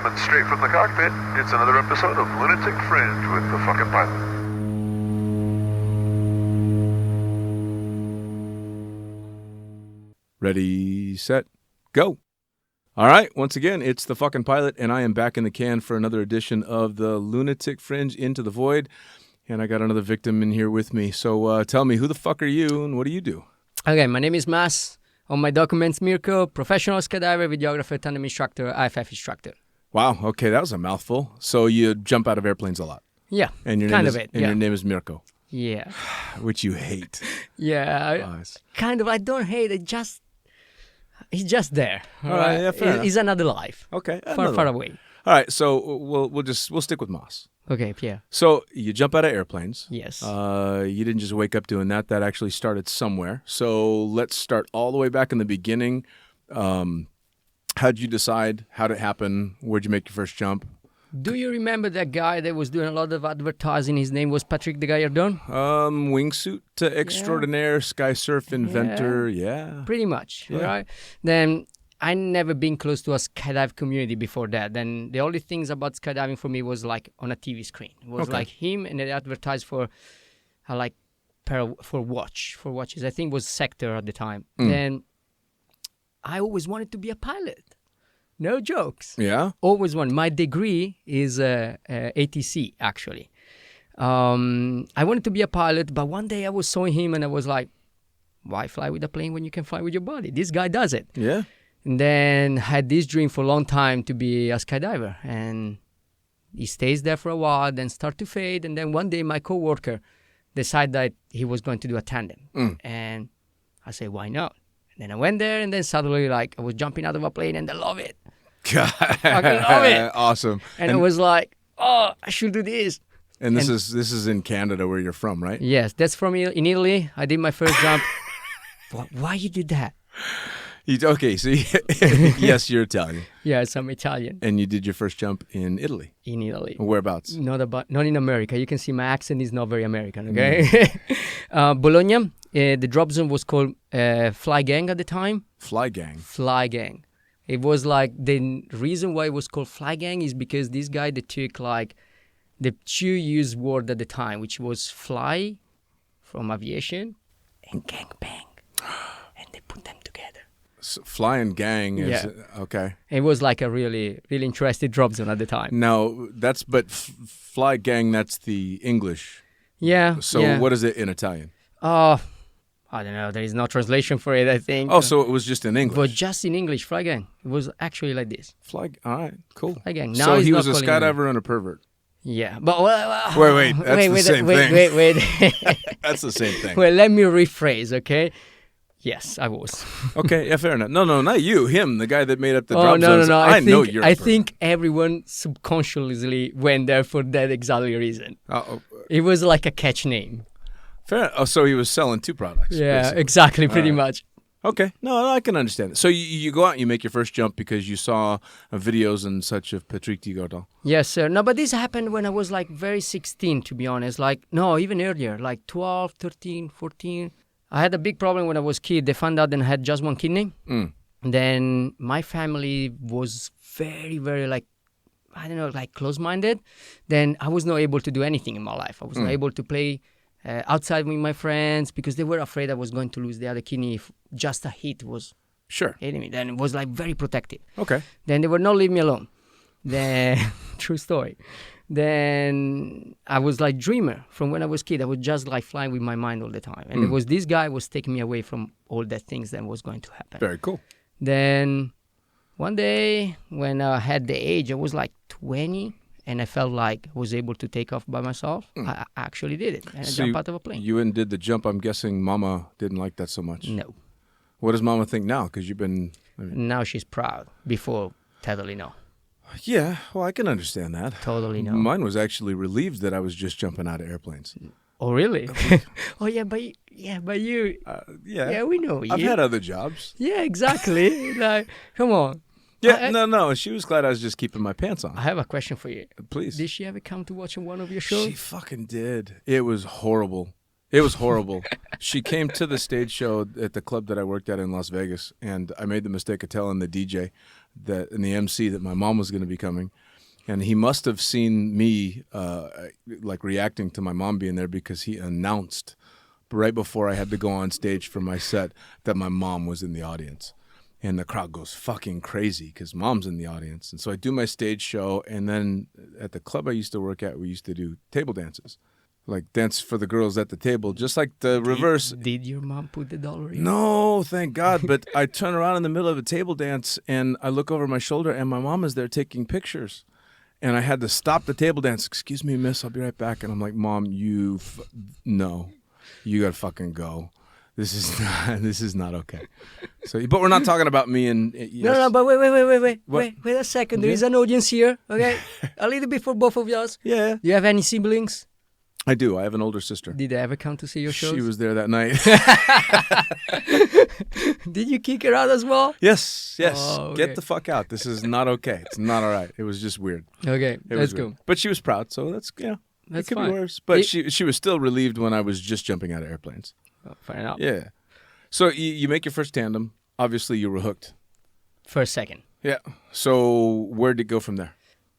Coming straight from the cockpit, it's another episode of Lunatic Fringe with the fucking pilot. Ready, set, go. All right, once again, it's the fucking pilot, and I am back in the can for another edition of the Lunatic Fringe Into the Void. And I got another victim in here with me. So tell me, who the fuck are you and what do you do? Okay, my name is Mas. On my documents, Mirko, professional skydiver, videographer, tandem instructor, IFF instructor. Wow, okay, that was a mouthful. So you jump out of airplanes a lot. Yeah, And your kind name of is, it. And Yeah. your name is Mirko, Yeah. which you hate. Yeah, Nice. kind of. I don't hate it. He's just there. All right, yeah, fair enough. He's another life. Okay, Far away. All right, so we'll stick with Moss. Okay, yeah. So you jump out of airplanes. Yes. You didn't just wake up doing that. That actually started somewhere. So let's start all the way back in the beginning. How'd you decide? How'd it happen? Where'd you make your first jump? Do you remember that guy that was doing a lot of advertising? His name was Patrick de Gallardon? Wingsuit extraordinaire, sky surf inventor. Yeah. Pretty much, Yeah. right? Then I never been close to a skydive community before that. Then the only things about skydiving for me was like on a TV screen. It was Okay. like him, and they advertised for for watches. I think it was Sector at the time. Then I always wanted to be a pilot. No jokes. Yeah? Always wanted. My degree is ATC, actually. I wanted to be a pilot, but one day I was showing him and I was like, why fly with a plane when you can fly with your body? This guy does it. Yeah? And then had this dream for a long time to be a skydiver. And he stays there for a while, then start to fade. And then one day my coworker decided that he was going to do a tandem. And I said, why not? And then I went there, and then suddenly I was jumping out of a plane, and I love it. Fucking love it. Awesome. And I was like, oh, I should do this. And this is in Canada where you're from, right? Yes, that's from in Italy. I did my first jump. Why you did that? Okay, so yes, you're Italian. Yes, I'm Italian. And you did your first jump in Italy. In Italy. Whereabouts? Not in America. You can see my accent is not very American, okay? Bologna, the drop zone was called Fly Gang at the time. Fly Gang. Fly Gang. It was like, the reason why it was called Fly Gang is because this guy, they took like the two used word at the time, which was fly from aviation and gang bang. And they put them together. So fly and gang is okay. It was like a really, really interesting drop zone at the time. Now fly gang, that's the English. Yeah. So what is it in Italian? I don't know. There is no translation for it, I think. Oh, so it was just in English. But just in English, Fly Gang. It was actually like this. All right, cool. Fly Gang. Now So he's he was not a calling skydiver and a pervert. Yeah, but Wait, that's the same thing. Wait. That's the same thing. Well, let me rephrase, okay? Yes, I was. Okay, yeah, fair enough. No, not you. Him, the guy that made up the drop no, zones. no. I know you're a I pervert. think everyone subconsciously went there for that exactly reason. Oh, It was like a catch name. fair. Oh, so he was selling two products. Yeah, basically. exactly, pretty right. much. Okay, no, I can understand it. So you go out and you make your first jump because you saw videos and such of Patrick de Gallardon. Yes, sir. No, but this happened when I was like very 16, to be honest. Like, no, even earlier, like 12, 13, 14. I had a big problem when I was a kid. They found out that I had just one kidney. Then my family was very, very like, I don't know, like close-minded. Then I was not able to do anything in my life. I was not able to play outside with my friends because they were afraid I was going to lose the other kidney if just a hit was Sure. hitting me. Then it was like very protective. Okay. Then they would not leave me alone. Then, true story. Then I was like dreamer from when I was a kid. I was just like flying with my mind all the time. And it was this guy was taking me away from all the things that was going to happen. Very cool. Then one day when I had the age, I was like 20 and I felt like I was able to take off by myself. I actually did it. And I jumped out of a plane. You and did the jump. I'm guessing Mama didn't like that so much. No. What does Mama think now? Because you've been... Now she's proud. Before, totally no. Yeah, well, I can understand that. Totally no. Mine was actually relieved that I was just jumping out of airplanes. Oh, really? Oh, yeah, but you. Yeah, we know you. I've had other jobs. Yeah, exactly. Like, come on. Yeah, no. She was glad I was just keeping my pants on. I have a question for you. Please. Did she ever come to watch one of your shows? She fucking did. It was horrible. It was horrible. She came to the stage show at the club that I worked at in Las Vegas, and I made the mistake of telling the DJ and the MC that my mom was going to be coming. And he must have seen me like reacting to my mom being there, because he announced right before I had to go on stage for my set that my mom was in the audience. And the crowd goes fucking crazy because mom's in the audience. And so I do my stage show, and then at the club I used to work at, we used to do table dances. Like dance for the girls at the table, just like the reverse. Did your mom put the dollar in? No, thank God. But I turn around in the middle of a table dance, and I look over my shoulder, and my mom is there taking pictures. And I had to stop the table dance. Excuse me, miss, I'll be right back. And I'm like, Mom, no, you gotta fucking go. This is not okay. So, but we're not talking about me and. Yes. No, but wait a second. There is an audience here, okay? A little bit for both of us. Yeah. Do you have any siblings? I do. I have an older sister. Did they ever come to see your shows? She was there that night. Did you kick her out as well? Yes. Oh, okay. Get the fuck out. This is not okay. It's not all right. It was just weird. Okay, let's go. But she was proud, so that's it could fine. be worse. But she was still relieved when I was just jumping out of airplanes. Oh, fair enough. Yeah. So you make your first tandem. Obviously, you were hooked. For a second. Yeah. So where did it go from there?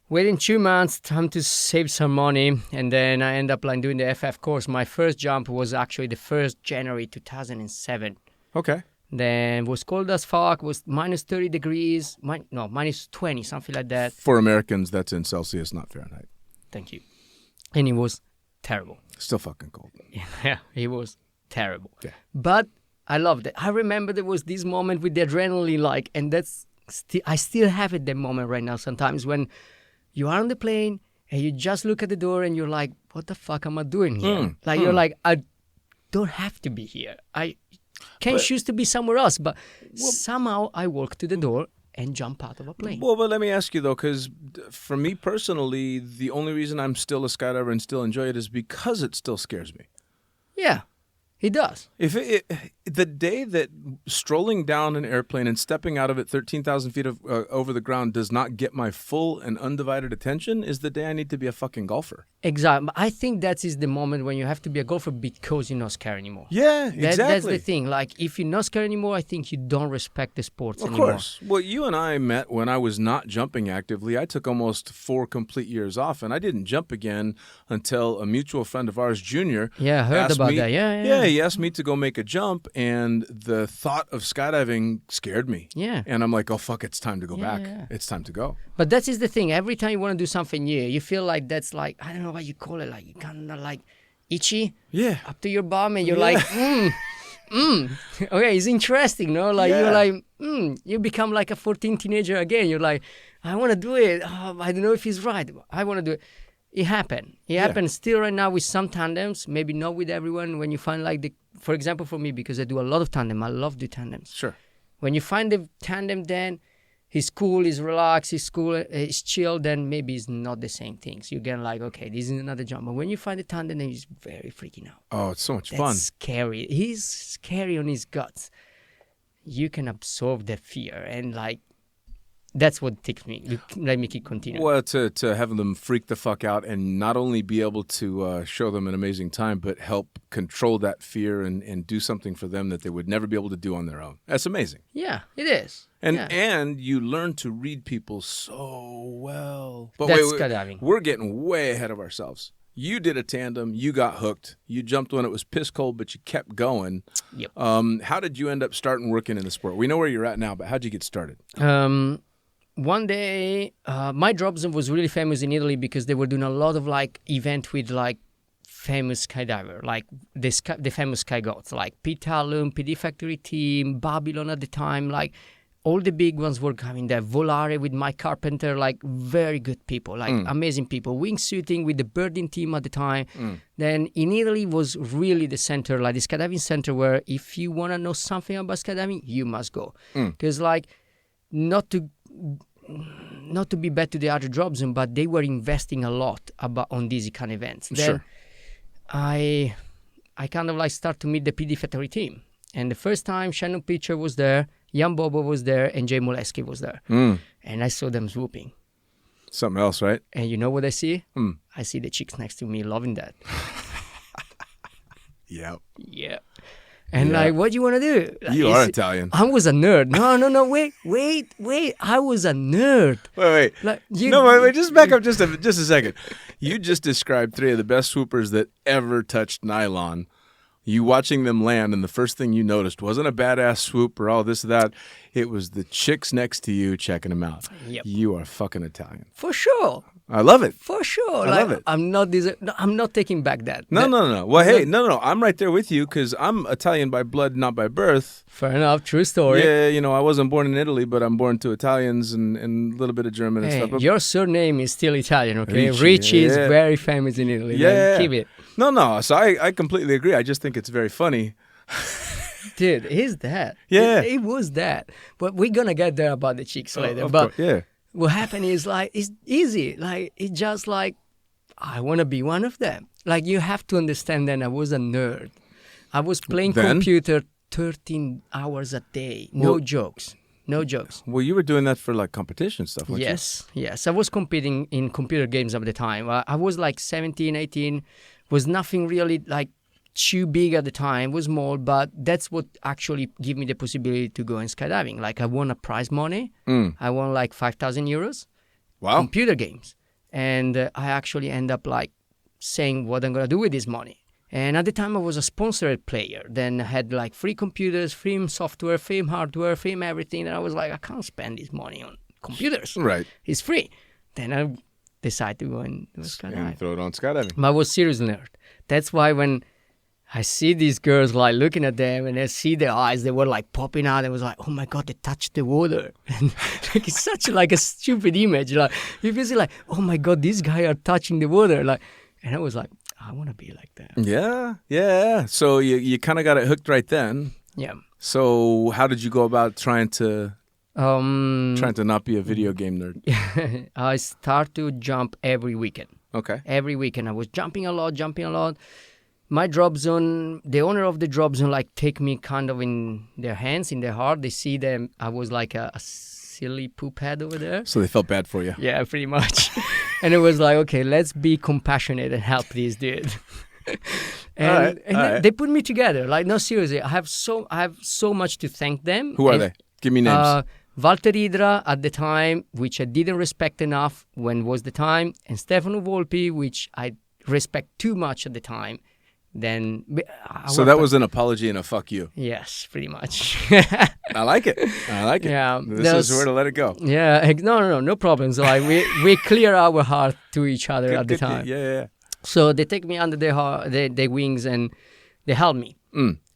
Within 2 months, time to save some money, and then I end up doing the FF course. My first jump was actually the 1st January 2007. Okay. Then it was cold as fuck, was minus 30 degrees, minus 20, something like that. For Americans, that's in Celsius, not Fahrenheit. Thank you. And it was terrible. Still fucking cold. Yeah, it was terrible. Yeah. But I loved it. I remember there was this moment with the adrenaline, and that's I still have it, that moment right now sometimes when you are on the plane and you just look at the door and you're like, what the fuck am I doing here? You're like, I don't have to be here. I can choose to be somewhere else, but somehow I walk to the door and jump out of a plane. Well, but let me ask you, though, because for me personally, the only reason I'm still a skydiver and still enjoy it is because it still scares me. Yeah, it does. The day that strolling down an airplane and stepping out of it 13,000 feet over the ground does not get my full and undivided attention is the day I need to be a fucking golfer. Exactly. I think that is the moment when you have to be a golfer because you're not scared anymore. Yeah, exactly. That's the thing. If you're not scared anymore, I think you don't respect the sports anymore. Of course. Well, you and I met when I was not jumping actively. I took almost 4 complete years off, and I didn't jump again until a mutual friend of ours, Junior. Yeah, I heard about that. Yeah, he asked me to go make a jump, and the thought of skydiving scared me. Yeah. And I'm like, oh, fuck, it's time to go back. Yeah. It's time to go. But that is the thing. Every time you want to do something new, you feel like that's I don't know what you call it, you kind of itchy. Yeah. Up to your bum, and you're like, okay, it's interesting, no? You become like a 14 teenager again. You're like, I want to do it. Oh, I don't know if it's right. I want to do it. It happened. It happens still right now with some tandems, maybe not with everyone. When you find for example, for me, because I do a lot of tandem, I love do tandems. Sure. When you find the tandem, then he's cool, he's relaxed, he's cool, he's chill, then maybe it's not the same things. You get okay, this is another jump. But when you find the tandem, then he's very freaking out. Oh, it's so much That's fun. Scary. He's scary on his guts. You can absorb the fear, and that's what takes me. Let me keep continuing. Well, to have them freak the fuck out and not only be able to show them an amazing time, but help control that fear and do something for them that they would never be able to do on their own. That's amazing. Yeah, it is. And you learn to read people so well. But That's wait, skydiving. We're getting way ahead of ourselves. You did a tandem. You got hooked. You jumped when it was piss cold, but you kept going. Yep. How did you end up starting working in the sport? We know where you're at now, but how'd you get started? One day, my drop zone was really famous in Italy because they were doing a lot of event with famous skydiver, the famous sky gods, like Pete Allen, PD Factory Team, Babylon at the time, all the big ones were coming there. Volare with Mike Carpenter, very good people, amazing people. Wingsuiting with the Birding team at the time. Then in Italy was really the center, the skydiving center, where if you want to know something about skydiving, you must go. Because not to be bad to the other drop zone, but they were investing a lot on these kind of events. Then Sure. I kind of start to meet the PD Factory team. And the first time Shannon Pitcher was there, Jan Bobo was there, and Jay Molesky was there. And I saw them swooping. Something else, right? And you know what I see? I see the chicks next to me loving that. Yeah. Yeah. And Yeah. like, what do you want to do? Like, You are Italian. I was a nerd. No. Wait. I was a nerd. Wait. Like, Wait. Just back up just a second. You just described 3 of the best swoopers that ever touched nylon. You watching them land, and the first thing you noticed wasn't a badass swoop or all this or that. It was the chicks next to you checking them out. Yep. You are fucking Italian. For sure. I love it. For sure. I love it. I'm not taking back that. No. Well, hey, no. I'm right there with you because I'm Italian by blood, not by birth. Fair enough. True story. Yeah, I wasn't born in Italy, but I'm born to Italians and a little bit of German and stuff. Your surname is still Italian, okay? Ricci, Ricci is yeah. very famous in Italy. Yeah. Like, keep it. No. So I completely agree. I just think it's very funny. Dude, is that? Yeah. It was that. But we're going to get there about the chicks later. Of But course, yeah. what happened is like, it's easy. Like, it's just like, I want to be one of them. Like, you have to understand that I was a nerd. I was playing computer 13 hours a day. No jokes. Well, you were doing that for like competition stuff, weren't you? Yes. I was competing in computer games at the time. I was like 17, 18. Was nothing really like too big at the time. Was small, but that's what actually gave me the possibility to go in skydiving. Like I won a prize money. I won like 5,000 euros. Wow. Computer games. And I actually end up like saying what I'm going to do with this money. And at the time I was a sponsored player. Then I had like free computers, free software, free hardware, free everything. And I was like, I can't spend this money on computers. Right. It's free. Then I decided to go and do skydiving. And throw it on skydiving. But I was serious nerd. That's why when I see these girls like looking at them and I see their eyes, they were like popping out. I was like, oh my God, they touched the water. And like, it's such like a stupid image. Like you feel like, oh my God, these guys are touching the water. Like, and I was like, I want to be like that. Yeah. So you kind of got it hooked right then. Yeah. So how did you go about trying to not be a video game nerd? I start to jump every weekend. Okay. Every weekend I was jumping a lot. My drop zone, the owner of the drop zone, like take me kind of in their hands, in their heart. They see them. I was like a silly poop head over there. So they felt bad for you. Yeah, pretty much. And it was like, okay, let's be compassionate and help this dude. And they put me together. Like, no, seriously, I have so much to thank them. Who are they? Give me names. Walter Idra at the time, which I didn't respect enough when was the time, and Stefano Volpi, which I respect too much at the time. Then so that was an apology and a fuck you. Yes, pretty much. I like it. Yeah, this is where to let it go. Yeah, no problems. Like we clear our heart to each other at the time. Yeah. So they take me under their wings and they help me.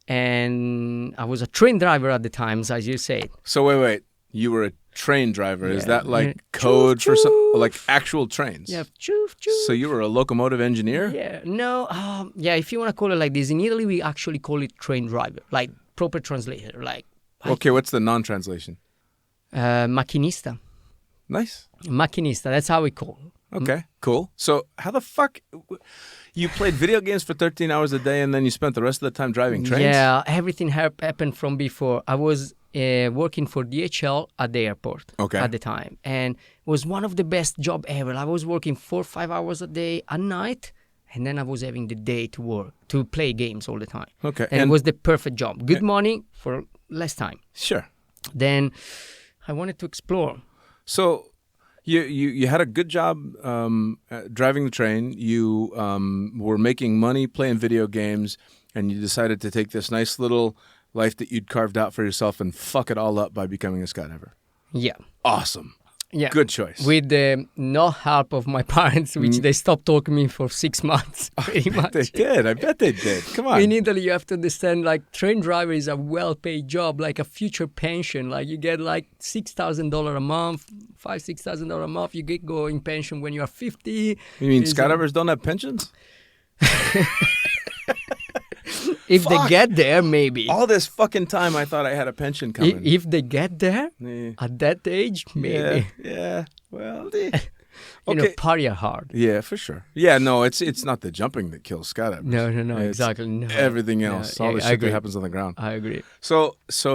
And I was a train driver at the time, as you said. So wait. You were a train driver. Yeah. Is that like code for some like actual trains? Yeah. So you were a locomotive engineer? Yeah. No. If you want to call it like this, in Italy we actually call it train driver, like proper translator. Like. Okay, what's the non-translation? Macchinista. Nice. Macchinista. That's how we call it. Okay, cool. So how the fuck you played video games for 13 hours a day and then you spent the rest of the time driving trains? Yeah, everything happened from before. I was working for DHL at the airport at the time, and it was one of the best job ever. I was working 4 or 5 hours a day at night, and then I was having the day to work, to play games all the time. Okay. And it was the perfect job. Good money for less time. Sure. Then I wanted to explore. So you had a good job driving the train. You were making money playing video games, and you decided to take this nice little life that you'd carved out for yourself and fuck it all up by becoming a skydiver. Yeah. Awesome. Yeah. Good choice. With no help of my parents, which they stopped talking to me for 6 months, pretty much. They did. I bet they did. Come on. In Italy, you have to understand, like, train driver is a well-paid job, like a future pension. Like, you get, like, $6,000 a month, $6,000 a month. You get going pension when you are 50. You mean skydivers don't have pensions? If they get there, maybe. All this fucking time, I thought I had a pension coming. If they get there, at that age, maybe. Yeah. Well, party hard. Yeah, for sure. Yeah, no, it's not the jumping that kills skydivers. No, exactly. No. Everything else, all the shit that happens on the ground. I agree. So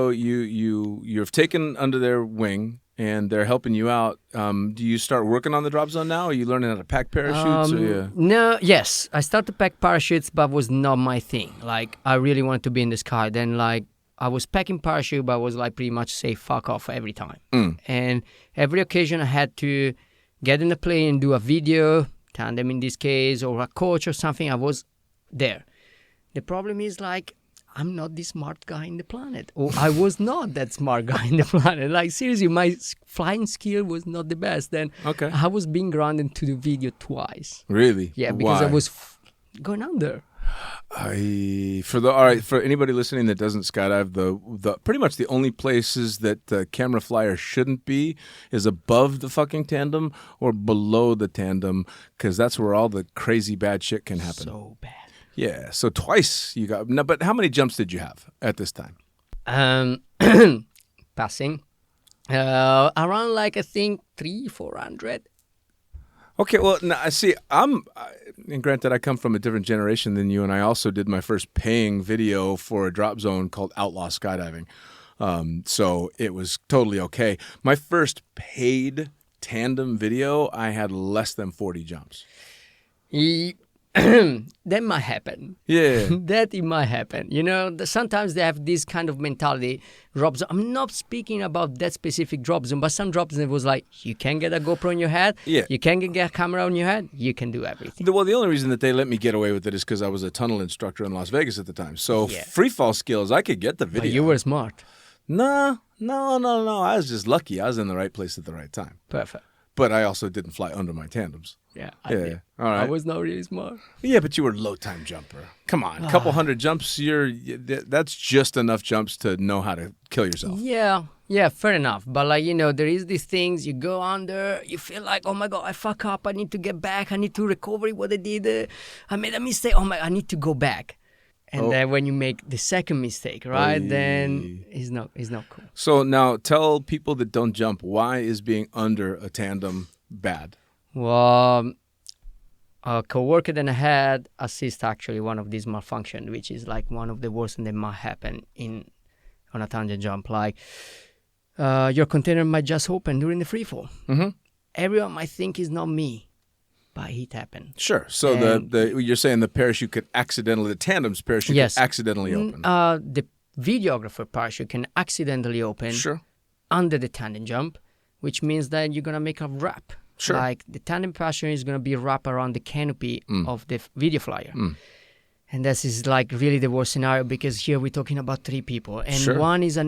you've taken under their wing, and they're helping you out. Do you start working on the drop zone now? Are you learning how to pack parachutes? No, yes. I started to pack parachutes, but was not my thing. Like, I really wanted to be in the sky. Then, like, I was packing parachute, but I was like pretty much say fuck off every time. And every occasion I had to get in the plane and do a video, tandem in this case, or a coach or something, I was there. The problem is, like, I'm not the smart guy in the planet. Or I was not that smart guy in the planet. Like, seriously, my flying skill was not the best. Then I was being grounded to the video twice. Really? Yeah, because Why? I was going under. For anybody listening that doesn't skydive, the pretty much the only places that the camera flyer shouldn't be is above the fucking tandem or below the tandem, because that's where all the crazy bad shit can happen. So bad. Yeah, so twice you got. No, but how many jumps did you have at this time? Passing. Around, like, I think 300-400. Okay, well, now, see, and granted, I come from a different generation than you, and I also did my first paying video for a drop zone called Outlaw Skydiving. So it was totally okay. My first paid tandem video, I had less than 40 jumps. That might happen. Yeah. That it might happen. You know, sometimes they have this kind of mentality. Drop zone. I'm not speaking about that specific drop zone, but some drop zone was like, you can get a GoPro on your head. Yeah. You can get a camera on your head. You can do everything. Well, the only reason that they let me get away with it is because I was a tunnel instructor in Las Vegas at the time. So free fall skills, I could get the video. But you were smart. No. I was just lucky. I was in the right place at the right time. Perfect. But I also didn't fly under my tandems. Yeah. Yeah. All right. I was not really smart. Yeah, but you were a low time jumper. Come on, a couple hundred jumps. That's just enough jumps to know how to kill yourself. Yeah, fair enough. But, like, you know, there is these things, you go under, you feel like, oh my God, I fuck up. I need to get back. I need to recover what I did. I made a mistake. Oh my, I need to go back. And then when you make the second mistake, right, then it's not cool. So now tell people that don't jump, why is being under a tandem bad? Well, a coworker that I had assist actually one of these malfunction, which is like one of the worst that might happen on a tangent jump. Like, your container might just open during the free fall. Mm-hmm. Everyone might think it's not me, but it happened. Sure. So you're saying the parachute could accidentally, the tandem's parachute could accidentally open. The videographer parachute can accidentally open under the tandem jump, which means that you're going to make a wrap. Sure. Like, the tandem parachute is going to be wrapped around the canopy of the video flyer. And this is, like, really the worst scenario, because here we're talking about 3 people. And one is a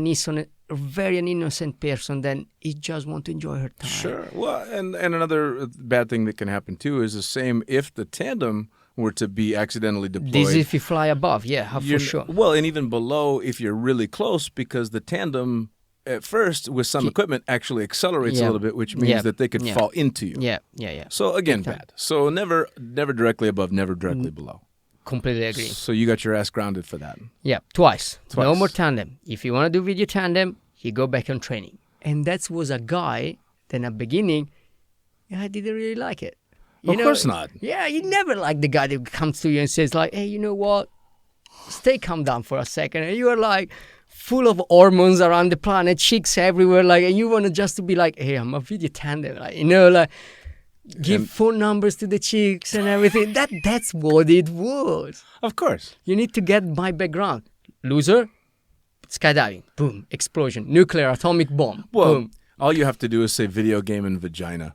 very an innocent person, then he just wants to enjoy her time. Sure. Well, and another bad thing that can happen, too, is the same if the tandem were to be accidentally deployed. This if you fly above, for sure. Well, and even below if you're really close, because the tandem at first with some equipment actually accelerates a little bit, which means that they could fall into you. Yeah. So again, bad. So never directly above, never directly below. Completely agree. So you got your ass grounded for that. Yeah, twice. No more tandem. If you want to do video tandem, you go back on training. And that was a guy that at the beginning, I didn't really like it. Of course not. Yeah, you never like the guy that comes to you and says like, hey, you know what? Stay calm down for a second. And you are like full of hormones around the planet, chicks everywhere, like, and you want to just to be like, hey, I'm a video tandem, like, you know, like, give phone numbers to the chicks and everything. That's what it was. Of course. You need to get my background. Loser, skydiving, boom, explosion, nuclear, atomic bomb, boom. All you have to do is say video game and vagina.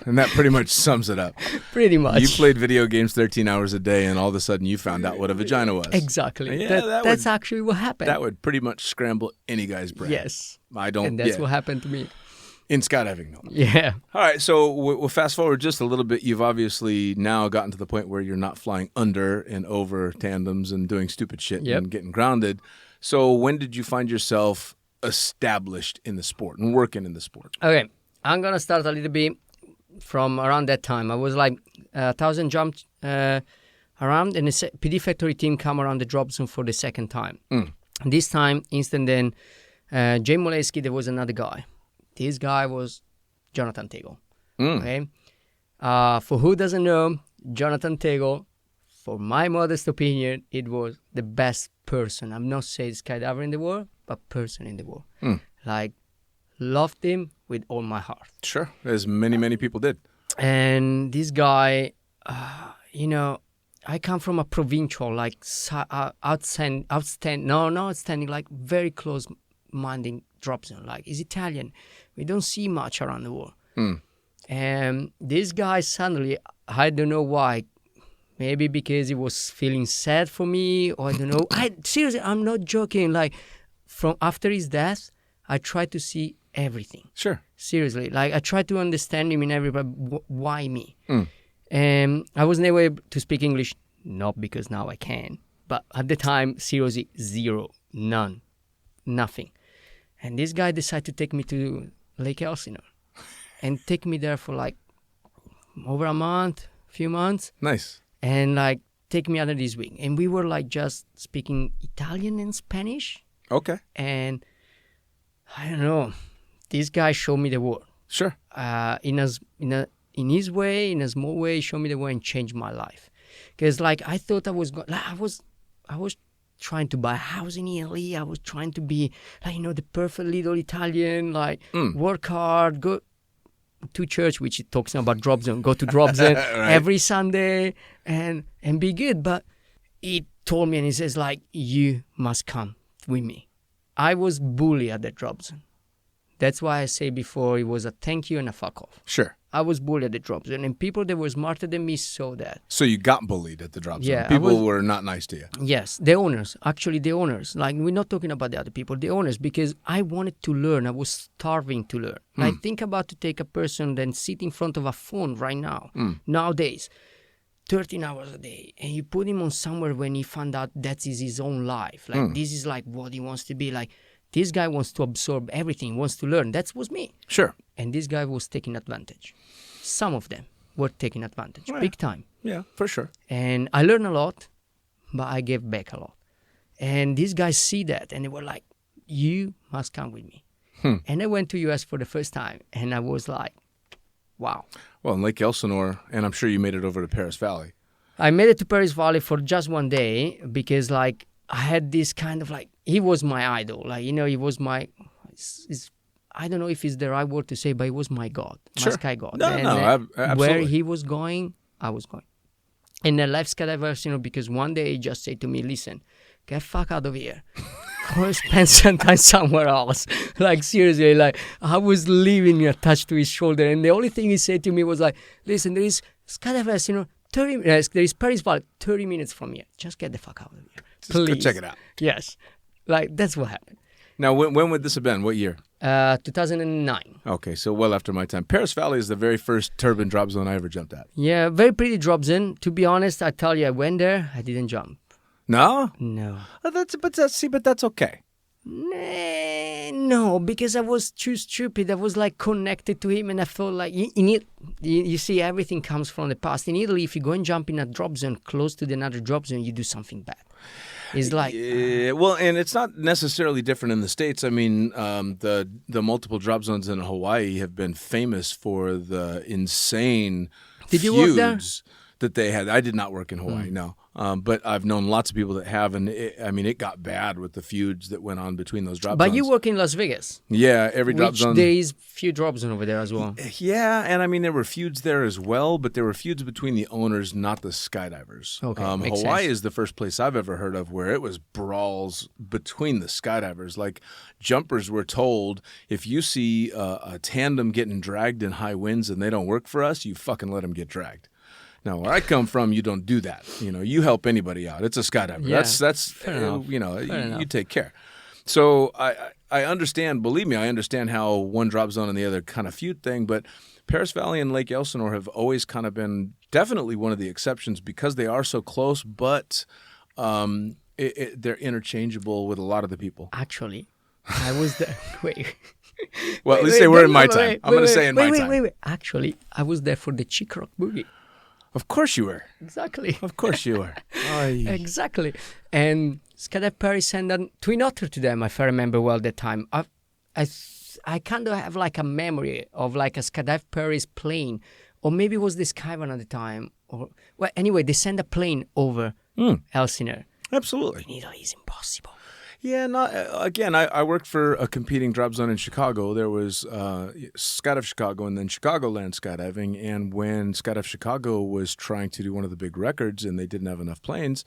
And that pretty much sums it up. Pretty much. You played video games 13 hours a day, and all of a sudden you found out what a vagina was. Exactly. Yeah, that's actually what happened. That would pretty much scramble any guy's brain. Yes. And that's what happened to me. In skydiving, no. Yeah. All right, so we'll fast forward just a little bit. You've obviously now gotten to the point where you're not flying under and over tandems and doing stupid shit and getting grounded. So when did you find yourself established in the sport and working in the sport? Okay, I'm going to start a little bit from around that time. I was like 1,000 jumps around, and the PD Factory team come around the drop zone for the second time. This time, instant then, Jay Molesky, there was another guy. This guy was Jonathan Tegel. Okay, for who doesn't know, Jonathan Tegel, for my modest opinion, it was the best person. I'm not saying skydiver in the world, but person in the world. Like, loved him with all my heart. Sure, as many people did. And this guy, I come from a provincial, like outstanding, like very close-minded drop zone. Like, he's Italian. We don't see much around the world. And this guy suddenly, I don't know why, maybe because he was feeling sad for me, or I don't know. Seriously, I'm not joking. Like, from after his death, I tried to see everything. Sure. Seriously, like I tried to understand him in everybody. Why me? And I was never able to speak English, not because now I can, but at the time, seriously, zero, none, nothing. And this guy decided to take me to Lake Elsinore and take me there for like over a month, few months. Nice. And like take me under this wing. And we were like just speaking Italian and Spanish. Okay. And I don't know, this guy showed me the world. Sure. In his way, in a small way, he showed me the way and changed my life. Because like I thought I was I was trying to buy a house in Italy. I was trying to be like, the perfect little Italian, like work hard, go to church, which it talks about drop zone, go to drop zone right. every Sunday and be good. But he told me, and he says like, you must come with me. I was bullied at the drop zone. That's why I say before it was a thank you and a fuck off. Sure. I was bullied at the drop zone, and people that were smarter than me saw that. So you got bullied at the drop zone? Yeah, People were not nice to you? Yes, the owners. Actually, the owners. Like, we're not talking about the other people. The owners, because I wanted to learn. I was starving to learn. Like, think about to take a person then sit in front of a phone right now, nowadays, 13 hours a day, and you put him on somewhere when he found out that is his own life. Like, this is like what he wants to be. Like, this guy wants to absorb everything, wants to learn. That was me. Sure. And this guy was taking advantage. Some of them were taking advantage, big time. Yeah, for sure. And I learned a lot, but I gave back a lot. And these guys see that, and they were like, you must come with me. And I went to US for the first time, and I was like, wow. Well, in Lake Elsinore, and I'm sure you made it over to Paris Valley. I made it to Paris Valley for just one day because, like, I had this kind of, like, he was my idol. Like, he was my, I don't know if it's the right word to say, but he was my God, my sky God. No, absolutely. Where he was going, I was going. And I left skydivers, because one day he just said to me, listen, get fuck out of here. Go spend some time somewhere else. Like, seriously, like, I was leaving attached to his shoulder. And the only thing he said to me was like, listen, there is skydivers, 30 minutes, there is Paris Valley, 30 minutes from here. Just get the fuck out of here. Just Please. go check it out. Yes. Like, that's what happened. Now, when would this have been? What year? 2009. Okay, so well after my time. Paris Valley is the very first turbine drop zone I ever jumped at. Yeah, very pretty drop zone. To be honest, I tell you, I went there, I didn't jump. No? No. But that's okay. No, because I was too stupid. I was like connected to him, and I felt like you see, everything comes from the past. In Italy, if you go and jump in a drop zone close to another drop zone, you do something bad. It's like well, and it's not necessarily different in the States. I mean, the multiple drop zones in Hawaii have been famous for the insane Did you work there? feuds that they had. I did not work in Hawaii, no. But I've known lots of people that have, and it got bad with the feuds that went on between those drop zones. But you work in Las Vegas. Yeah, every drop zone. There is few drop zones over there as well. Yeah, and I mean, there were feuds there as well, but there were feuds between the owners, not the skydivers. Okay, makes Hawaii sense. is the first place I've ever heard of where it was brawls between the skydivers. Like, jumpers were told, if you see a tandem getting dragged in high winds and they don't work for us, you fucking let them get dragged. Now, where I come from, you don't do that. You help anybody out. It's a skydiver. Yeah, That's fair enough. You take care. So I understand, believe me, I understand how one drop zone and the other kind of feud thing, but Paris Valley and Lake Elsinore have always kind of been definitely one of the exceptions because they are so close, but they're interchangeable with a lot of the people. Actually, I was there. Wait. Well, at least they were in my time. I'm going to say in my time. Wait. Actually, I was there for the Chick Rock Boogie. Of course you were. Exactly. Of course you were. Exactly. And Skydive Paris sent a Twin Otter to them, if I remember well that time. I kind of have like a memory of like a Skydive Paris plane, or maybe it was the Skyvan at the time. Anyway, they sent a plane over Elsinore. Absolutely. In Italy is impossible. Yeah, again, I worked for a competing drop zone in Chicago. There was Skydive Chicago and then Chicagoland Skydiving. And when Skydive Chicago was trying to do one of the big records and they didn't have enough planes,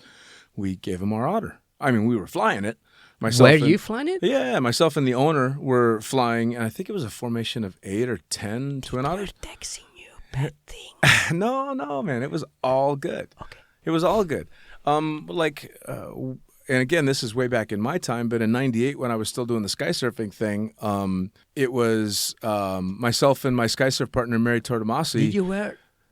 we gave them our otter. I mean, we were flying it. You flying it? Yeah, myself and the owner were flying, and I think it was a formation of 8 or 10 twin otters. Texting you, bad thing. No, man, it was all good. Okay. It was all good. And again, this is way back in my time, but in '98 when I was still doing the sky surfing thing, it was myself and my sky surf partner, Mary Tortomasi.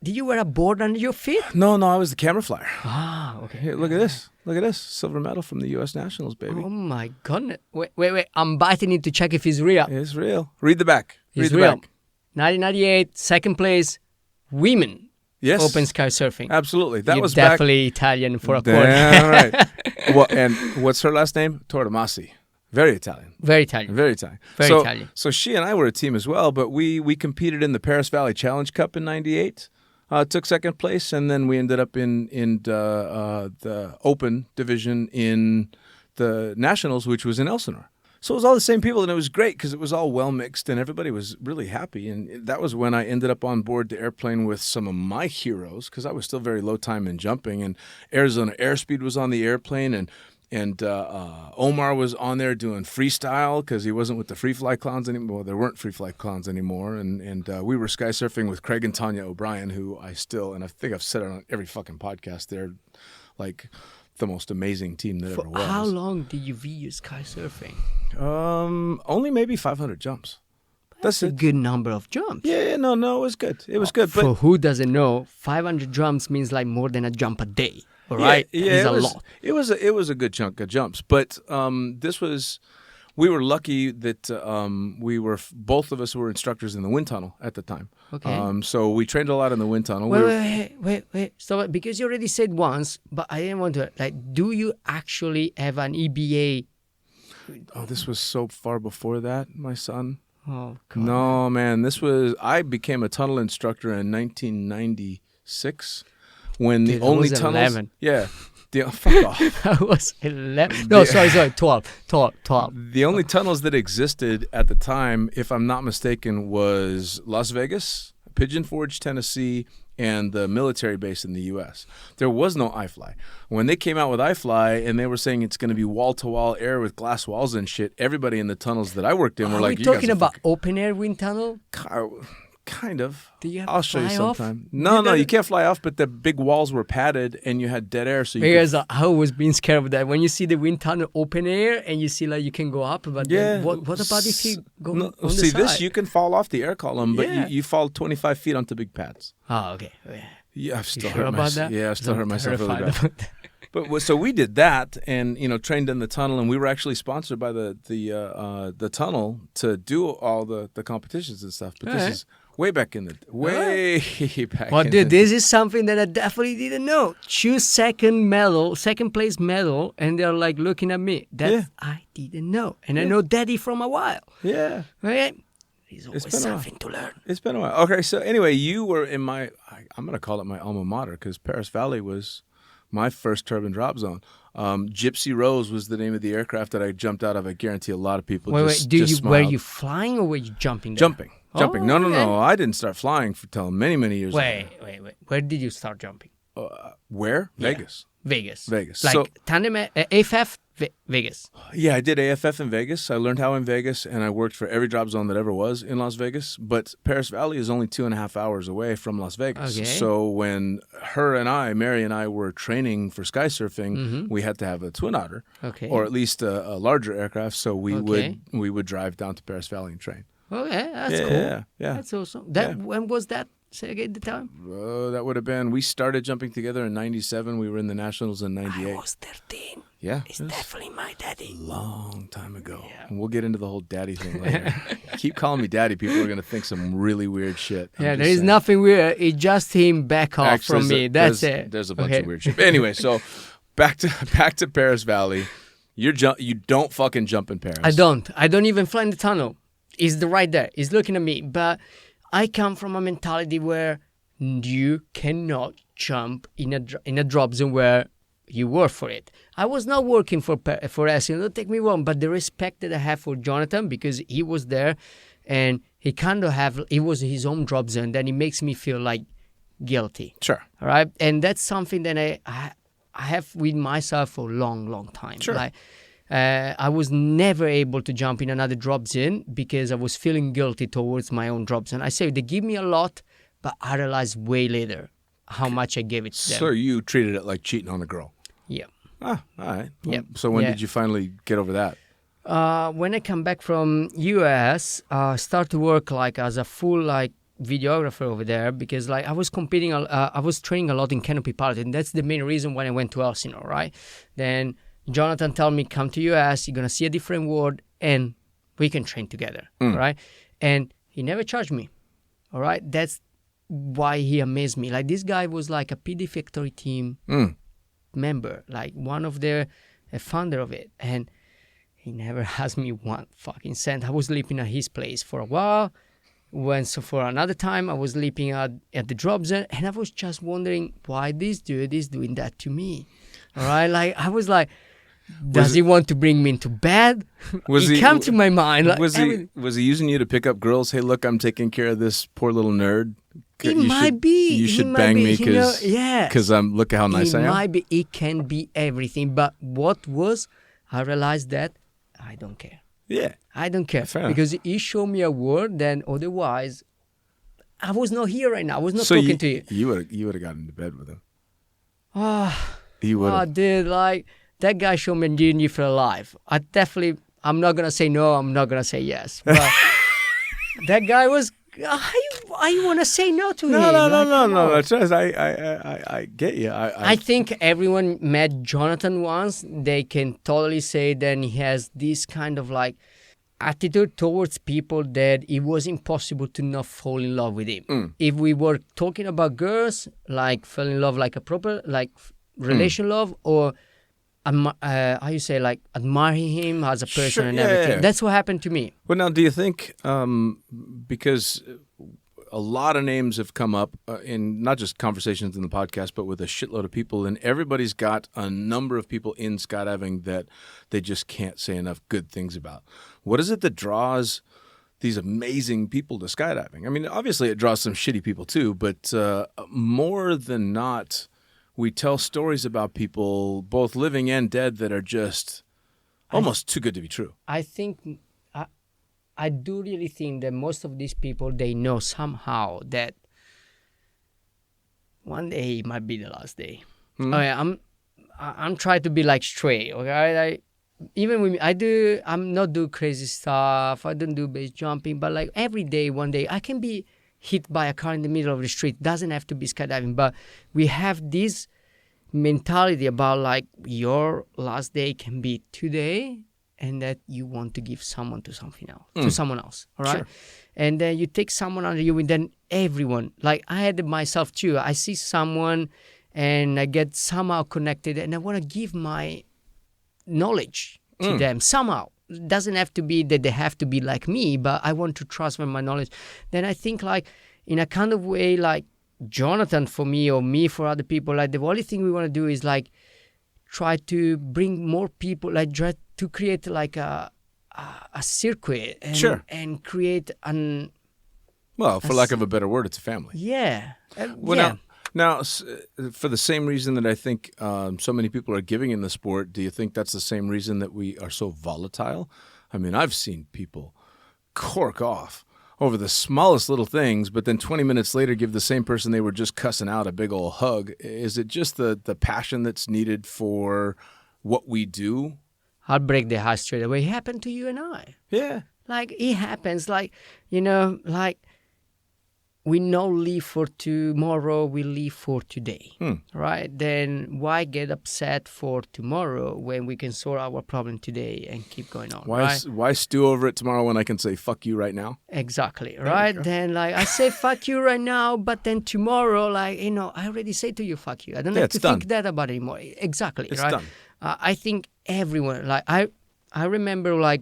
Did you wear a board under your feet? No, I was the camera flyer. Ah, okay. Here, look at this. Look at this. Silver medal from the U.S. Nationals, baby. Oh, my goodness. Wait. I'm biting it to check if it's real. It's real. Read the back. It's real. 1998, second place, women. Yes. Open sky surfing. Absolutely. That was definitely Italian for a quarter. Damn right. Well, and what's her last name? Tortomasi. Very Italian. Very Italian. Very Italian. Very Italian. So she and I were a team as well, but we competed in the Paris Valley Challenge Cup in '98. Took second place, and then we ended up in the open division in the Nationals, which was in Elsinore. So it was all the same people, and it was great because it was all well mixed, and everybody was really happy. And that was when I ended up on board the airplane with some of my heroes because I was still very low time in jumping, and Arizona Airspeed was on the airplane, and Omar was on there doing freestyle because he wasn't with the free fly clowns anymore. Well, there weren't free fly clowns anymore, and we were sky surfing with Craig and Tanya O'Brien, who I think I've said it on every fucking podcast. They're like the most amazing team that ever was. How long did you view sky surfing? Only maybe 500 jumps. That's a good number of jumps. Yeah, no, it was good. It was good. But for who doesn't know, 500 jumps means like more than a jump a day. All right, yeah, it was a lot. It was a good chunk of jumps, but we were lucky that both of us were instructors in the wind tunnel at the time. Okay. So we trained a lot in the wind tunnel. Wait. Stop it, because you already said once, but I didn't want to. Do you actually have an EBA? Oh, this was so far before that, my son. Oh, God. No, man, I became a tunnel instructor in 1996. When the only tunnels, 11. Yeah, fuck off. I was 11. No, sorry, 12. The only tunnels that existed at the time, if I'm not mistaken, was Las Vegas, Pigeon Forge, Tennessee, and the military base in the U.S. There was no iFly. When they came out with iFly and they were saying it's going to be wall-to-wall air with glass walls and shit, everybody in the tunnels that I worked in were like, "Are we talking about open air wind tunnel?" Kind of. Do you have I'll to show you fly sometime. off? No, you can't fly off, but the big walls were padded and you had dead air. So you because I was being scared of that. When you see the wind tunnel open air and you see like you can go up, but then what about if you go on the side? This, you can fall off the air column, but Yeah. you fall 25 feet onto big pads. Oh, okay. Yeah, I've still You sure hurt about that? Yeah, I've still hurt myself really terrified bad. about that. But so we did that, and trained in the tunnel, and we were actually sponsored by the tunnel to do all the competitions and stuff. But this is way back in the back. Well, dude, this is something that I definitely didn't know. Choose second place medal, and they're like looking at me. That I didn't know, and I know Daddy from a while. Yeah. Right? There's always something to learn. It's been a while. Okay, so anyway, you were in I'm going to call it my alma mater because Paris Valley was my first turbine drop zone. Gypsy Rose was the name of the aircraft that I jumped out of. I guarantee a lot of people were smiled. you flying or were you jumping? Jumping. No. Okay. I didn't start flying until many, many years Wait. later. Where did you start jumping? Where? Yeah. Vegas. Like tandem AFF, Vegas. Yeah, I did AFF in Vegas. I learned how in Vegas, and I worked for every drop zone that ever was in Las Vegas. But Paris Valley is only 2.5 hours away from Las Vegas. Okay. So when Mary and I were training for sky surfing, we had to have a twin otter, or at least a larger aircraft. So we would drive down to Paris Valley and train. Okay, that's cool. Yeah. That's awesome. When was that? Say again the time. That would have been. We started jumping together in '97. We were in the Nationals in '98. I was 13. Yeah, it's definitely my daddy. Long time ago. Yeah. And we'll get into the whole daddy thing later. Keep calling me daddy. People are gonna think some really weird shit. There is nothing weird. It's just him back off from me. That's it. There's a bunch of weird shit. But anyway, so back to Paris Valley. You don't fucking jump in Paris. I don't even fly in the tunnel. He's right there. He's looking at me. But I come from a mentality where you cannot jump in a drop zone where you work for it. I was not working for Essien, don't take me wrong, but the respect that I have for Jonathan, because he was there and he was his own drop zone, then it makes me feel like guilty. Sure. All right. And that's something that I have with myself for a long, long time. Sure. Like, I was never able to jump in another drop zone because I was feeling guilty towards my own drop zone. I say they give me a lot, but I realized way later how much I gave it to them. So you treated it like cheating on a girl. Yeah. Ah, all right. Yeah. So when Yeah. did you finally get over that? When I come back from US, start to work like as a full like videographer over there, because like I was competing, I was training a lot in canopy pilot, and that's the main reason why I went to Elsinore, right? Then Jonathan told me, come to US, you're gonna see a different world, and we can train together, right? And he never charged me, all right? That's why he amazed me. Like this guy was like a PD Factory team member, like one of the founder of it, and he never asked me one fucking cent. I was sleeping at his place for a while. So for another time, I was sleeping at the drop zone, and I was just wondering why this dude is doing that to me. All right, like I was like, does he want to bring me into bed? It came to my mind. Like, was he using you to pick up girls? Hey, look, I'm taking care of this poor little nerd. You should bang me because look how nice I am. It might be. It can be everything. But I realized that I don't care. Yeah. I don't care. Fair because he showed me a world, then otherwise I was not here right now. I was not talking to you. You would have gotten into bed with him. You would have. Dude, like that guy showed me you feel alive. I'm not gonna say no, I'm not gonna say yes. But that guy was how you wanna say no to him? No. I get you. I think everyone met Jonathan once. They can totally say that he has this kind of like attitude towards people that it was impossible to not fall in love with him. If we were talking about girls, like fell in love like a proper like relation love, or how you say, like admiring him as a person and everything. Yeah. That's what happened to me. Well, now, do you think because a lot of names have come up in not just conversations in the podcast, but with a shitload of people, and everybody's got a number of people in skydiving that they just can't say enough good things about. What is it that draws these amazing people to skydiving? I mean, obviously it draws some shitty people too, but more than not, we tell stories about people, both living and dead, that are just almost too good to be true. I think, I do really think that most of these people, they know somehow that one day it might be the last day. Okay, I'm trying to be like straight, okay? Even with me, I'm not do crazy stuff. I don't do base jumping, but like every day, one day, I can be hit by a car in the middle of the street. Doesn't have to be skydiving, but we have this mentality about like your last day can be today, and that you want to give someone to something else, to someone else, all right? Sure. And then you take someone under you, and then everyone, like I had it myself too. I see someone, and I get somehow connected, and I want to give my knowledge to them somehow. It doesn't have to be that they have to be like me, but I want to transfer my knowledge. Then I think like in a kind of way, like Jonathan for me or me for other people, like the only thing we want to do is like try to bring more people, like try to create like a circuit and, sure, and create an... Well, for lack of a better word, it's a family. Yeah. Now, for the same reason that I think so many people are giving in the sport, do you think that's the same reason that we are so volatile? I mean, I've seen people cork off over the smallest little things, but then 20 minutes later give the same person they were just cussing out a big old hug. Is it just the passion that's needed for what we do? I'll break the heart straight away. It happened to you and I. Yeah. Like, it happens. Like, you know, like, we not live for tomorrow, we live for today, right? Then why get upset for tomorrow when we can solve our problem today and keep going on, right? Why stew over it tomorrow when I can say, fuck you right now? Exactly, right? Then, like, I say, fuck you right now, but then tomorrow, like, you know, I already say to you, fuck you. I don't have to think that about it anymore. Exactly, it's right? Done. I think everyone, like, I remember, like,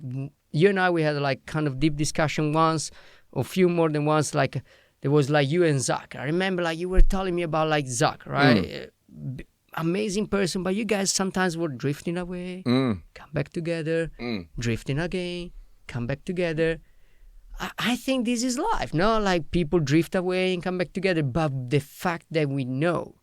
you and I, we had, like, kind of deep discussion once, or a few more than once, like, there was like you and Zach. I remember like you were telling me about like Zach, right? amazing person, but you guys sometimes were drifting away, come back together, drifting again, come back together. I think this is life, no? Like people drift away and come back together, but the fact that we know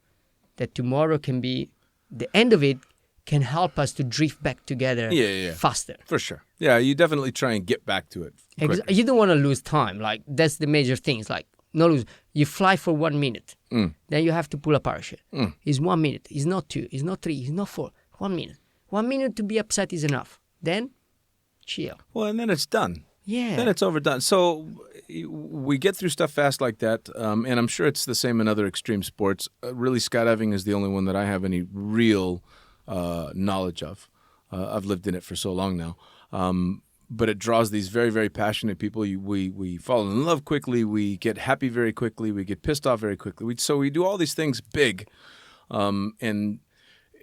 that tomorrow can be the end of it can help us to drift back together faster. For sure. Yeah, you definitely try and get back to it quicker. You don't want to lose time. Like that's the major thing. It's like no lose. You fly for 1 minute, then you have to pull a parachute. It's 1 minute. It's not 2. It's not 3. It's not 4. 1 minute. 1 minute to be upset is enough. Then chill. Well, and then it's done. Yeah. Then it's overdone. So we get through stuff fast like that, and I'm sure it's the same in other extreme sports. Really, skydiving is the only one that I have any real knowledge of. I've lived in it for so long now. But it draws these very, very passionate people. We fall in love quickly. We get happy very quickly. We get pissed off very quickly. So we do all these things big, and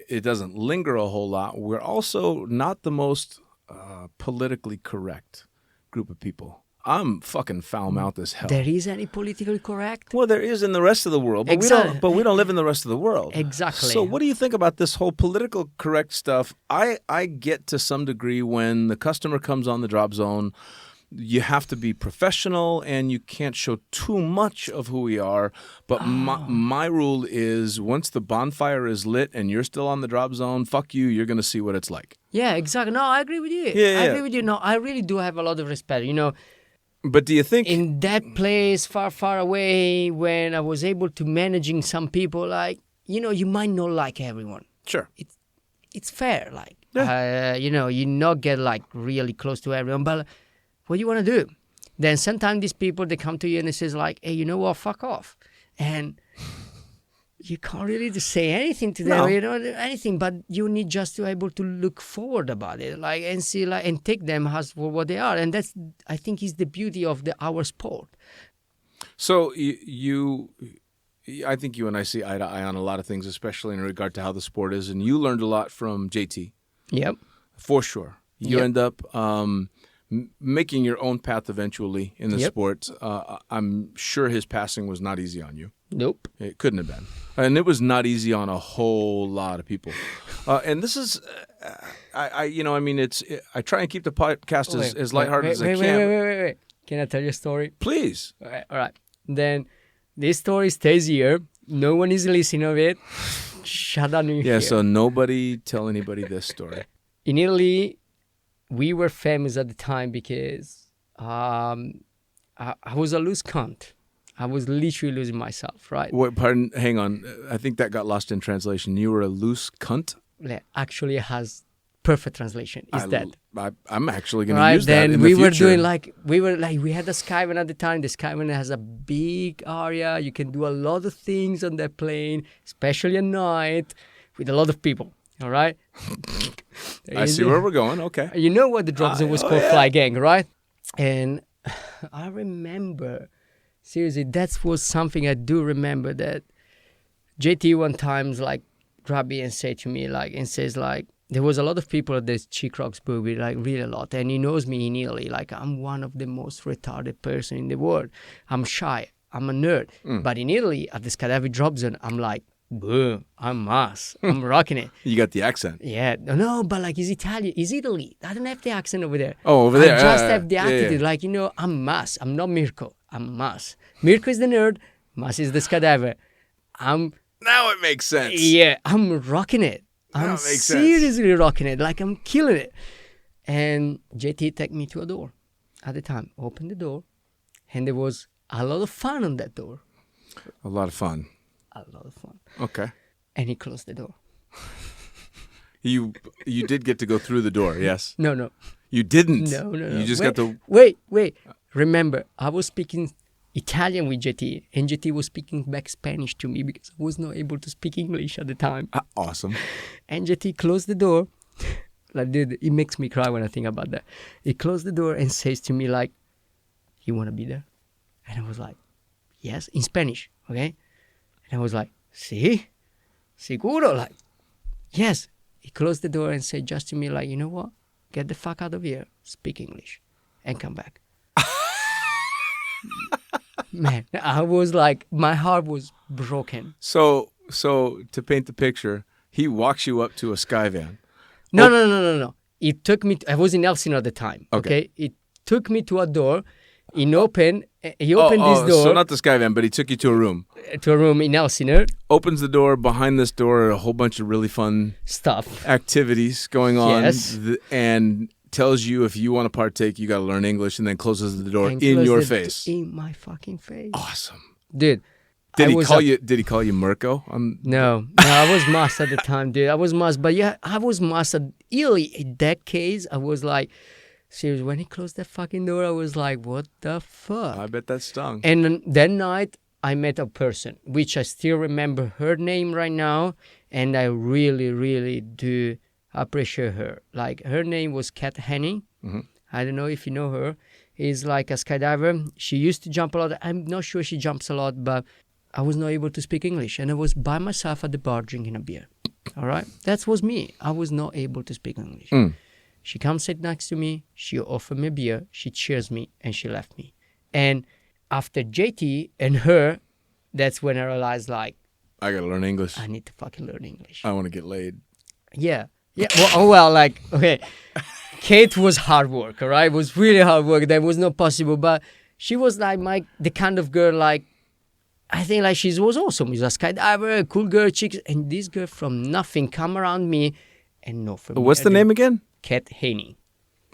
it doesn't linger a whole lot. We're also not the most politically correct group of people. I'm fucking foul-mouthed as hell. There is any politically correct? Well, there is in the rest of the world, but we don't live in the rest of the world. Exactly. So what do you think about this whole political correct stuff? I get to some degree when the customer comes on the drop zone, you have to be professional and you can't show too much of who we are. But my rule is once the bonfire is lit and you're still on the drop zone, fuck you, you're going to see what it's like. Yeah, exactly. No, I agree with you. Yeah. I agree with you. No, I really do have a lot of respect, But do you think... in that place far, far away, when I was able to managing some people, like, you might not like everyone. Sure. It's fair, like, you not get, like, really close to everyone, but what do you want to do? Then sometimes these people, they come to you and they says, like, hey, you know what, fuck off. And you can't really just say anything to them, anything, but you need just to able to look forward about it, like, and see, like, and take them as for what they are. And that's, I think, is the beauty of our sport. So I think you and I see eye to eye on a lot of things, especially in regard to how the sport is. And you learned a lot from JT. Yep. For sure. You end up making your own path eventually in the sport. I'm sure his passing was not easy on you. Nope. It couldn't have been. And it was not easy on a whole lot of people. And this is, I try and keep the podcast as lighthearted as I can. Wait. Can I tell you a story? Please. All right. Then this story stays here. No one is listening of it. Shut up. Yeah, so nobody tell anybody this story. In Italy, we were famous at the time because I was a loose cunt. I was literally losing myself, right? Wait, pardon, hang on. I think that got lost in translation. You were a loose cunt? Yeah, actually, it has perfect translation. Is that? I'm actually going to use that in the future. We had a Skyvan at the time. The Skyvan has a big area. You can do a lot of things on that plane, especially at night, with a lot of people. All right? I see where we're going. Okay. You know what the drop zone was called? Yeah. Fly Gang, right? And I remember, seriously, that was something I do remember, that JT one time like grabbed me and said to me, like, and says, like, there was a lot of people at this Chick Rocks boogie, like really a lot. And he knows me in Italy. Like, I'm one of the most retarded person in the world. I'm shy. I'm a nerd. But in Italy, at the skydiving drop zone, I'm like, boom, I'm mass. I'm rocking it. You got the accent. Yeah. No, but like, he's Italian. He's Italy. I don't have the accent over there. Oh, over there. I just have the attitude. Yeah. Like, I'm mass. I'm not Mirko. I'm mass. Mirko is the nerd. Mass is the skydiver. Now it makes sense. Yeah, I'm rocking it. I'm seriously rocking it. Like, I'm killing it. And JT took me to a door at the time. Opened the door. And there was a lot of fun on that door. A lot of fun. A lot of fun. Okay. And he closed the door. You did get to go through the door, yes? No. You didn't? No. You just got to... Wait. Remember, I was speaking Italian with JT, and JT was speaking back Spanish to me because I was not able to speak English at the time. Awesome. And JT closed the door. Like, dude, it makes me cry when I think about that. He closed the door and says to me, like, you want to be there? And I was like, yes, in Spanish, okay? And I was like, sí? Seguro? Like, yes. He closed the door and said just to me, like, you know what? Get the fuck out of here, speak English, and come back. Man, I was like, my heart was broken. So to paint the picture, He walks you up to a sky van. No. It took me. I was in Elsinore at the time. Okay. It took me to a door. He opened this door. So not the sky van, but he took you to a room. To a room in Elsinore. Opens the door. Behind this door are a whole bunch of really fun Stuff. activities going on. Yes. And tells you if you want to partake, you got to learn English, and then closes the door in your face. In my fucking face. Awesome. Dude. Did he call you Mirko? No, I was Mas at the time, dude. I was Mas, but yeah, I was Mas. Really, in that case, I was like, serious. When he closed that fucking door, I was like, what the fuck? I bet that stung. And then that night, I met a person, which I still remember her name right now, and I really, really do appreciate her. Like, her name was Kat Henning. Mm-hmm. I don't know if you know her. Is like a skydiver. She used to jump a lot. I'm not sure she jumps a lot, but I was not able to speak English, and I was by myself at the bar drinking a beer. All right? That was me. I was not able to speak English. She comes sit next to me. She offered me a beer. She cheers me, and she left me. And after JT and her, that's when I realized, like, I got to learn English. I need to fucking learn English. I want to get laid. Yeah. Well, like, okay. Kate was hard work, all right? It was really hard work. That was not possible. But she was like the kind of girl, like, I think like she was awesome. She's a skydiver, a cool girl, chick, and this girl from nothing come around me and no for me. What's the name again? Kat Haney.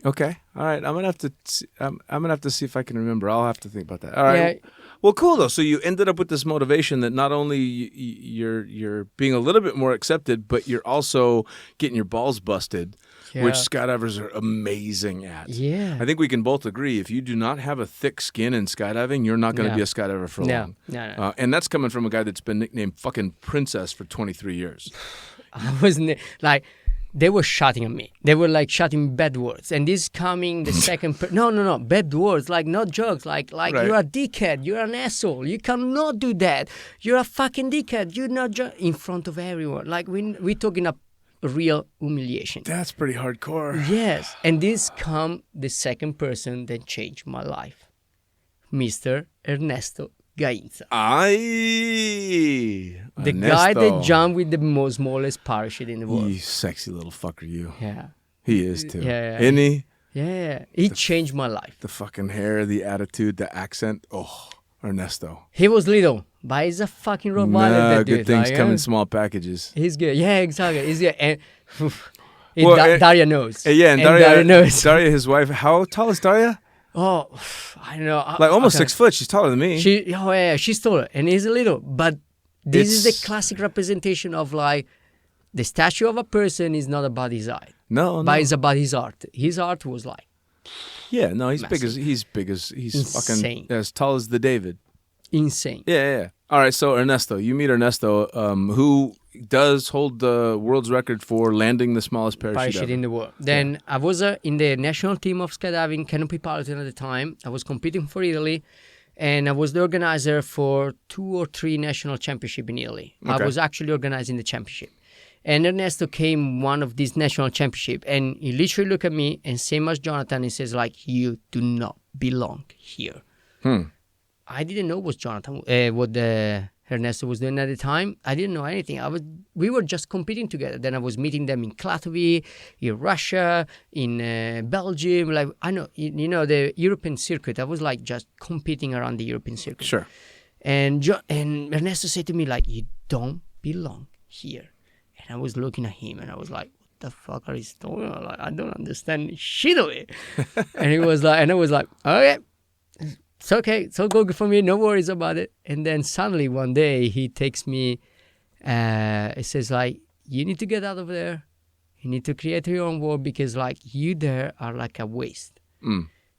Okay, all right. I'm gonna have to. I'm gonna have to see if I can remember. I'll have to think about that. All right. Yeah. Well, cool though. So you ended up with this motivation that not only you're being a little bit more accepted, but you're also getting your balls busted, which skydivers are amazing at. Yeah. I think we can both agree if you do not have a thick skin in skydiving, you're not going to be a skydiver for long. No. And that's coming from a guy that's been nicknamed fucking Princess for 23 years. I wasn't like. They were shouting at me. They were like shouting bad words. And this coming the second... No. Bad words, like not jokes. Like right. You're a dickhead. You're an asshole. You cannot do that. You're a fucking dickhead. You're not... in front of everyone. Like we're talking a real humiliation. That's pretty hardcore. Yes. And this come the second person that changed my life. Mr. Ernesto Gainza. The guy that jumped with the smallest parachute in the world. You sexy little fucker, you. Yeah. He is too. Yeah. Isn't he? Yeah. He changed my life. The fucking hair, the attitude, the accent. Oh, Ernesto. He was little, but he's a fucking Rottweiler. Nah, good things come in small packages. He's good. Yeah, exactly. He's good. And Daria knows. Yeah, and Daria knows. Daria, his wife. How tall is Daria? Oh, I don't know. Like almost 6 foot. She's taller than me. She's taller, and he's a little. But this is the classic representation of like the statue of a person is not about his height. No. But it's about his art. His art was like. Yeah, no, he's massive. big as he's Insane. fucking as tall as the David. Insane. Yeah. All right, so Ernesto, you meet Ernesto, who does hold the world's record for landing the smallest parachute ever. In the world. Then I was in the national team of skydiving, canopy piloting at the time. I was competing for Italy, and I was the organizer for 2 or 3 national championships in Italy. Okay. I was actually organizing the championship. And Ernesto came one of these national championships, and he literally looked at me, and same as Jonathan, he says like, you do not belong here. I didn't know what Ernesto was doing at the time. I didn't know anything. We were just competing together. Then I was meeting them in Klatovy, in Russia, in Belgium. Like I know, the European circuit. I was like just competing around the European circuit. Sure. And Ernesto said to me like, "You don't belong here." And I was looking at him, and I was like, "What the fuck are you talking about? Like, I don't understand shit of it." And he was like, and I was like, "Okay. It's okay. It's all good for me. No worries about it." And then suddenly one day he takes me, he says like, you need to get out of there. You need to create your own world because like you there are like a waste.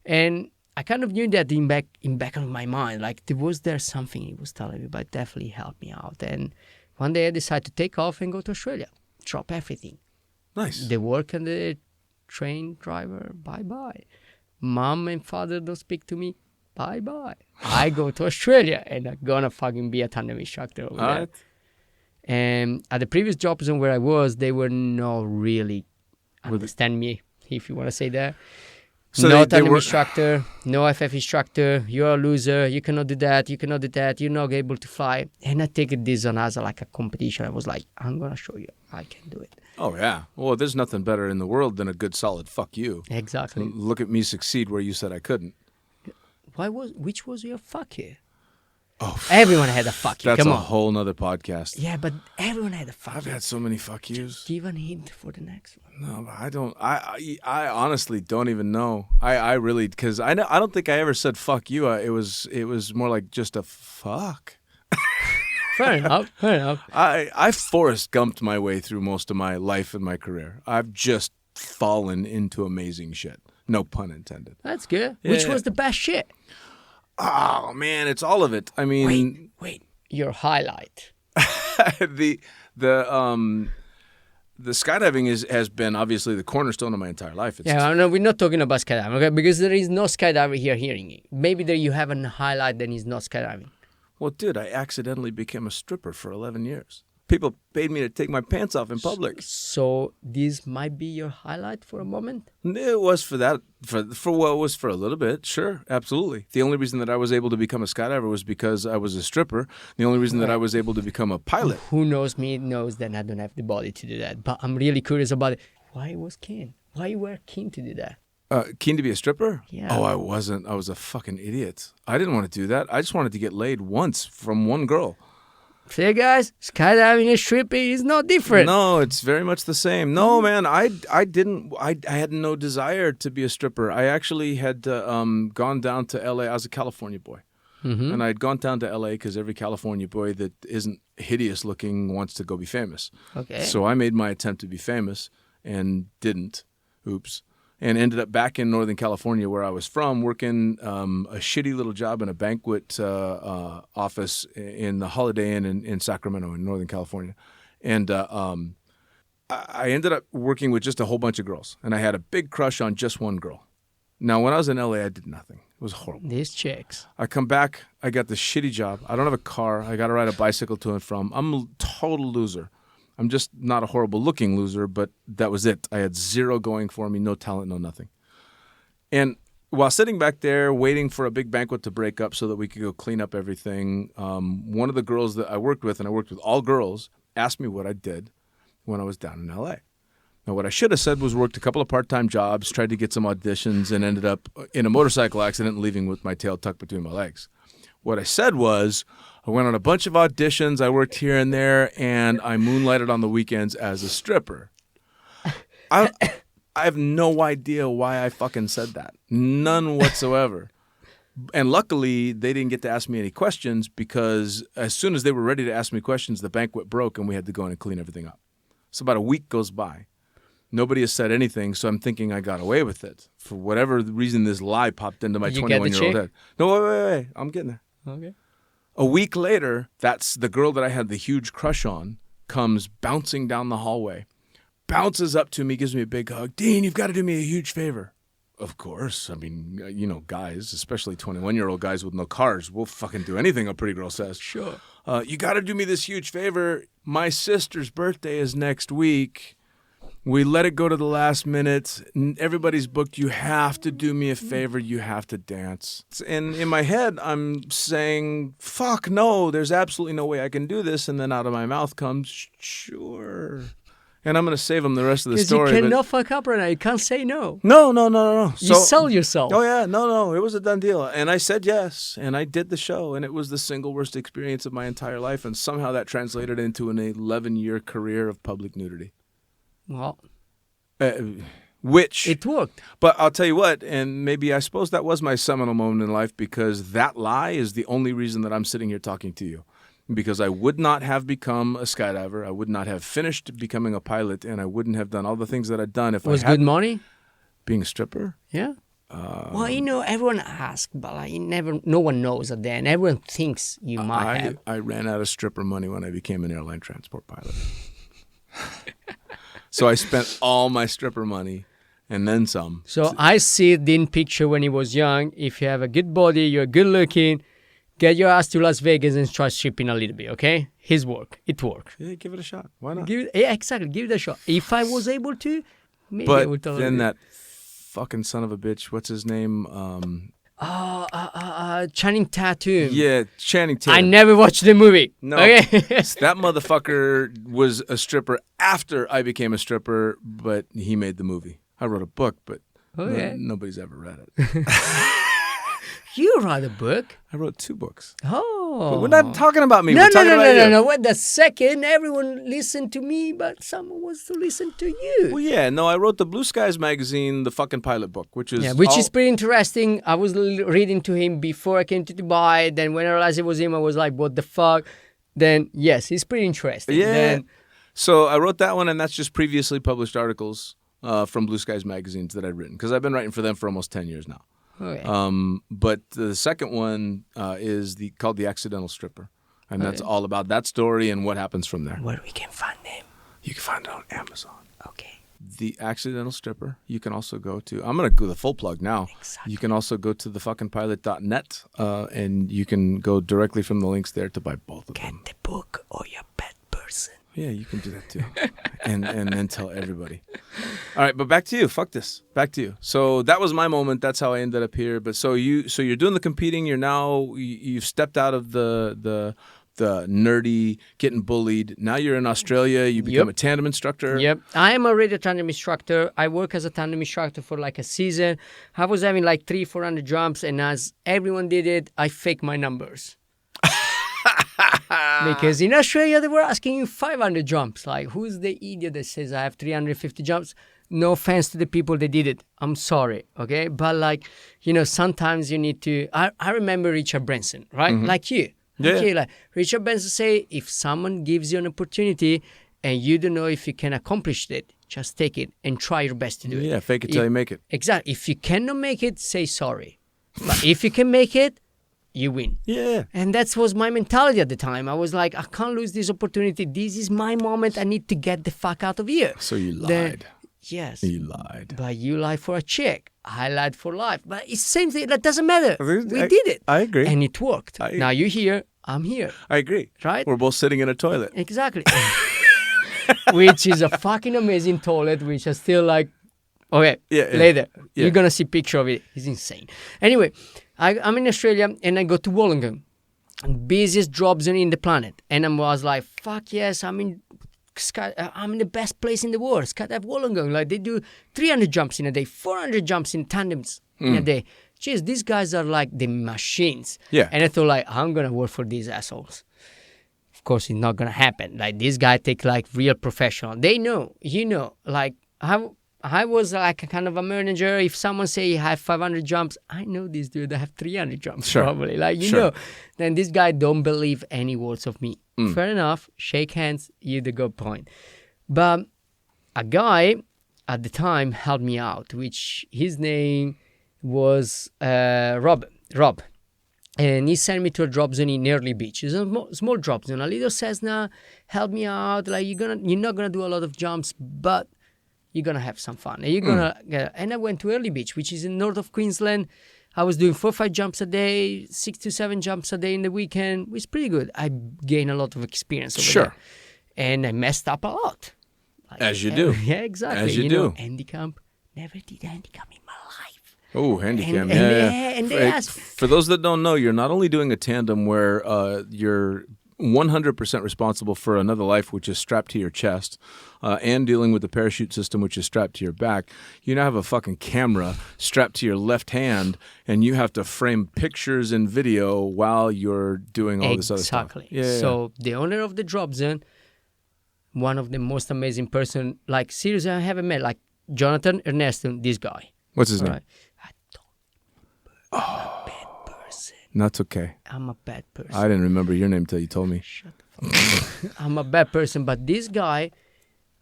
And I kind of knew that in back of my mind, like was there something he was telling me, but definitely helped me out. And one day I decided to take off and go to Australia, drop everything. Nice. The work and the train driver, bye-bye. Mom and father don't speak to me. Bye-bye. I go to Australia and I'm gonna fucking be a tandem instructor over there. Right. And at the previous jobs where I was, they were not really understand me, if you want to say that. So no they tandem were instructor, no FF instructor, you're a loser, you cannot do that, you're not able to fly. And I take this on as like a competition. I was like, I'm going to show you I can do it. Oh, yeah. Well, there's nothing better in the world than a good, solid fuck you. Exactly. Look at me succeed where you said I couldn't. Which was your fuck you? Oh, Everyone had a fuck you. that's Come a on. whole nother podcast. Yeah, but everyone had a fuck I've you. had so many fuck yous. Give a hint for the next one. No, but I don't. I honestly don't even know. I really, because I don't think I ever said fuck you. It was more like just a fuck. Fair enough. I Forrest Gumped my way through most of my life and my career. I've just fallen into amazing shit. No pun intended. That's good. Yeah, Which yeah. was the best shit? Oh man, it's all of it. I mean, Wait. Your highlight. the skydiving has been obviously the cornerstone of my entire life. It's Yeah, no, we're not talking about skydiving, okay? Because there is no skydiver here hearing it. Maybe there you have a highlight that is not skydiving. Well, dude, I accidentally became a stripper for 11 years. People paid me to take my pants off in public. So this might be your highlight for a moment? It was for that, for what it was for a little bit. Sure, absolutely. The only reason that I was able to become a skydiver was because I was a stripper. The only reason that I was able to become a pilot. Who knows me knows that I don't have the body to do that. But I'm really curious about it. Why was keen? Why you were keen to do that? Keen to be a stripper? Yeah. Oh, I wasn't. I was a fucking idiot. I didn't want to do that. I just wanted to get laid once from one girl. See, guys, skydiving and stripping is not different. No, it's very much the same. No, man, I had no desire to be a stripper. I actually had gone down to L.A. I was a California boy. Mm-hmm. And I had gone down to L.A. because every California boy that isn't hideous looking wants to go be famous. Okay. So I made my attempt to be famous and didn't. Oops. And ended up back in Northern California where I was from, working a shitty little job in a banquet office in the Holiday Inn in Sacramento in Northern California. And I ended up working with just a whole bunch of girls. And I had a big crush on just one girl. Now, when I was in L.A., I did nothing. It was horrible. These chicks. I come back, I got this shitty job. I don't have a car. I got to ride a bicycle to and from. I'm a total loser. I'm just not a horrible-looking loser, but that was it. I had zero going for me, no talent, no nothing. And while sitting back there waiting for a big banquet to break up so that we could go clean up everything, one of the girls that I worked with, and I worked with all girls, asked me what I did when I was down in L.A. Now, what I should have said was worked a couple of part-time jobs, tried to get some auditions, and ended up in a motorcycle accident leaving with my tail tucked between my legs. What I said was, I went on a bunch of auditions, I worked here and there, and I moonlighted on the weekends as a stripper. I have no idea why I fucking said that. None whatsoever. And luckily, they didn't get to ask me any questions because as soon as they were ready to ask me questions, the banquet broke and we had to go in and clean everything up. So about a week goes by. Nobody has said anything, so I'm thinking I got away with it. For whatever reason, this lie popped into my Did you get the 21-year-old chick? head. No, wait. I'm getting there. Okay. A week later, that's the girl that I had the huge crush on, comes bouncing down the hallway, bounces up to me, gives me a big hug. Dean, you've got to do me a huge favor. Of course. I mean, you know, guys, especially 21-year-old guys with no cars, will fucking do anything a pretty girl says. Sure. You got to do me this huge favor. My sister's birthday is next week. We let it go to the last minute. Everybody's booked. You have to do me a favor. You have to dance. And in my head, I'm saying, fuck no, there's absolutely no way I can do this. And then out of my mouth comes, sure. And I'm going to save them the rest of the Because story. you cannot fuck up right now. You can't say no. No. You sell yourself. Oh, yeah. No. It was a done deal. And I said yes. And I did the show. And it was the single worst experience of my entire life. And somehow that translated into an 11-year career of public nudity. Well, Which it worked. But I'll tell you what, and maybe I suppose that was my seminal moment in life because that lie is the only reason that I'm sitting here talking to you. Because I would not have become a skydiver, I would not have finished becoming a pilot, and I wouldn't have done all the things that I'd done if Was I had good money? being a stripper. Yeah. Well, you know, everyone asks, but like, no one knows at the end. Everyone thinks you might have. I ran out of stripper money when I became an airline transport pilot. So I spent all my stripper money and then some. So I see it in picture when he was young. If you have a good body, you're good looking, get your ass to Las Vegas and try stripping a little bit, okay? His work. It worked. Yeah, give it a shot. Why not? Exactly. Give it a shot. If I was able to, maybe I But would tell then you. that fucking son of a bitch. What's his name? Channing Tatum. Yeah, Channing Tatum. I never watched the movie. No, Okay. that motherfucker was a stripper after I became a stripper, but he made the movie. I wrote a book, but nobody's ever read it. You wrote a book? I wrote 2 books. Oh. But we're not talking about me. No, we're talking about you. no. Wait a second. Everyone listened to me, but someone wants to listen to you. Well, yeah, no, I wrote the Blue Skies magazine, the fucking pilot book, which is is pretty interesting. I was reading to him before I came to Dubai. Then when I realized it was him, I was like, what the fuck? Then, yes, he's pretty interesting. Yeah. So I wrote that one, and that's just previously published articles from Blue Skies magazines that I'd written, because I've been writing for them for almost 10 years now. Okay. But the second one is called The Accidental Stripper. And that's all about that story and what happens from there. Where we can find them? You can find it on Amazon. Okay. The Accidental Stripper. You can also go to, I'm going to go the full plug now. Exactly. You can also go to thefuckingpilot.net and you can go directly from the links there to buy both of them. Get the book or you're a bad person. Yeah, you can do that too. and then tell everybody. All right, but back to you. Fuck this. Back to you. So that was my moment. That's how I ended up here. But so you're doing the competing. You've stepped out of the nerdy, getting bullied. Now you're in Australia. You become a tandem instructor. Yep. I am already a tandem instructor. I work as a tandem instructor for like a season. I was having like 300-400 jumps, and as everyone did it, I faked my numbers. Because in Australia, they were asking you 500 jumps. Like, who's the idiot that says I have 350 jumps? No offense to the people that did it. I'm sorry, okay? But, like, sometimes you need to... I remember Richard Branson, right? Mm-hmm. Like you. Yeah. Okay, like Richard Branson say, if someone gives you an opportunity and you don't know if you can accomplish it, just take it and try your best to do it. Yeah, fake it till you make it. Exactly. If you cannot make it, say sorry. But if you can make it, you win. Yeah. And that was my mentality at the time. I was like, I can't lose this opportunity. This is my moment. I need to get the fuck out of here. So you lied. Yes. You lied. But you lied for a check. I lied for life. But it's the same thing. That doesn't matter. We did it. I agree. And it worked. Now you're here. I'm here. I agree. Right? We're both sitting in a toilet. Exactly. Which is a fucking amazing toilet, which is still like, okay, later. Yeah. You're going to see a picture of it. It's insane. Anyway, I'm in Australia and I go to Wollongong. Busiest drop zone in the planet. And I was like, fuck yes, I'm in the best place in the world. Skydive Wollongong. Like they do 300 jumps in a day, 400 jumps in tandems in a day. Jeez, these guys are like the machines. Yeah. And I thought like, I'm going to work for these assholes. Of course, it's not going to happen. Like these guys take like real professional. They know, like I was like a kind of a manager. If someone say you have 500 jumps, I know this dude. I have 300 jumps probably. Like, you know. Then this guy don't believe any words of me. Fair enough. Shake hands. You the good point. But a guy at the time helped me out, which his name was Rob. And he sent me to a drop zone in Early Beach. It's a small drop zone. A little Cessna helped me out. Like you're not gonna do a lot of jumps, but you're going to have some fun. And you're gonna and I went to Early Beach, which is in north of Queensland. I was doing 4 or 5 jumps a day, 6 to 7 jumps a day in the weekend. It was pretty good. I gained a lot of experience over there. And I messed up a lot. Like, as you do. Yeah, exactly. As you do. Handicap. Never did handicap in my life. Oh, handicap. And they asked. For those that don't know, you're not only doing a tandem where you're 100% responsible for another life, which is strapped to your chest, and dealing with the parachute system, which is strapped to your back. You now have a fucking camera strapped to your left hand, and you have to frame pictures and video while you're doing all this other stuff. Exactly. Yeah, so the owner of the drop zone, one of the most amazing person, like seriously, I haven't met, like Jonathan Ernesto, this guy. What's his name? Right. I don't remember. I'm a bad person. That's okay. I'm a bad person. I didn't remember your name till you told me. Shut the fuck up. I'm a bad person, but this guy,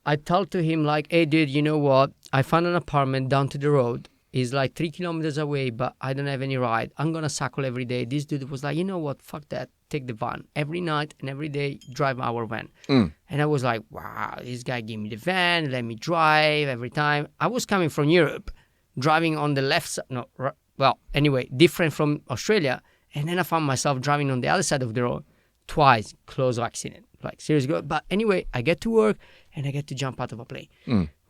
I told to him like, hey dude, you know what? I found an apartment down to the road. It's like 3 kilometers away, but I don't have any ride. I'm going to cycle every day. This dude was like, you know what? Fuck that. Take the van. Every night and every day, drive our van. And I was like, wow, this guy gave me the van, let me drive every time. I was coming from Europe, driving on the left side. No, well, anyway, different from Australia. And then I found myself driving on the other side of the road twice, close accident. Like, seriously. But anyway, I get to work and I get to jump out of a plane.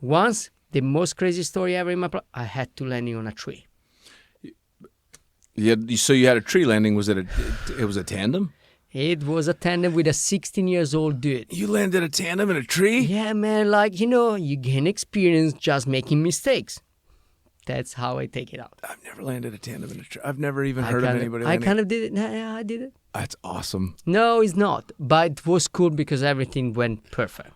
Once, the most crazy story ever in my life, I had to landing on a tree. So you had a tree landing. Was it was a tandem? It was a tandem with a 16-year-old dude. You landed a tandem in a tree? Yeah, man, like, you gain experience just making mistakes. That's how I take it out. I've never landed a tandem in a tree. I've never even heard of anybody landing. I kind of did it. Yeah, I did it. That's awesome. No, it's not. But it was cool because everything went perfect.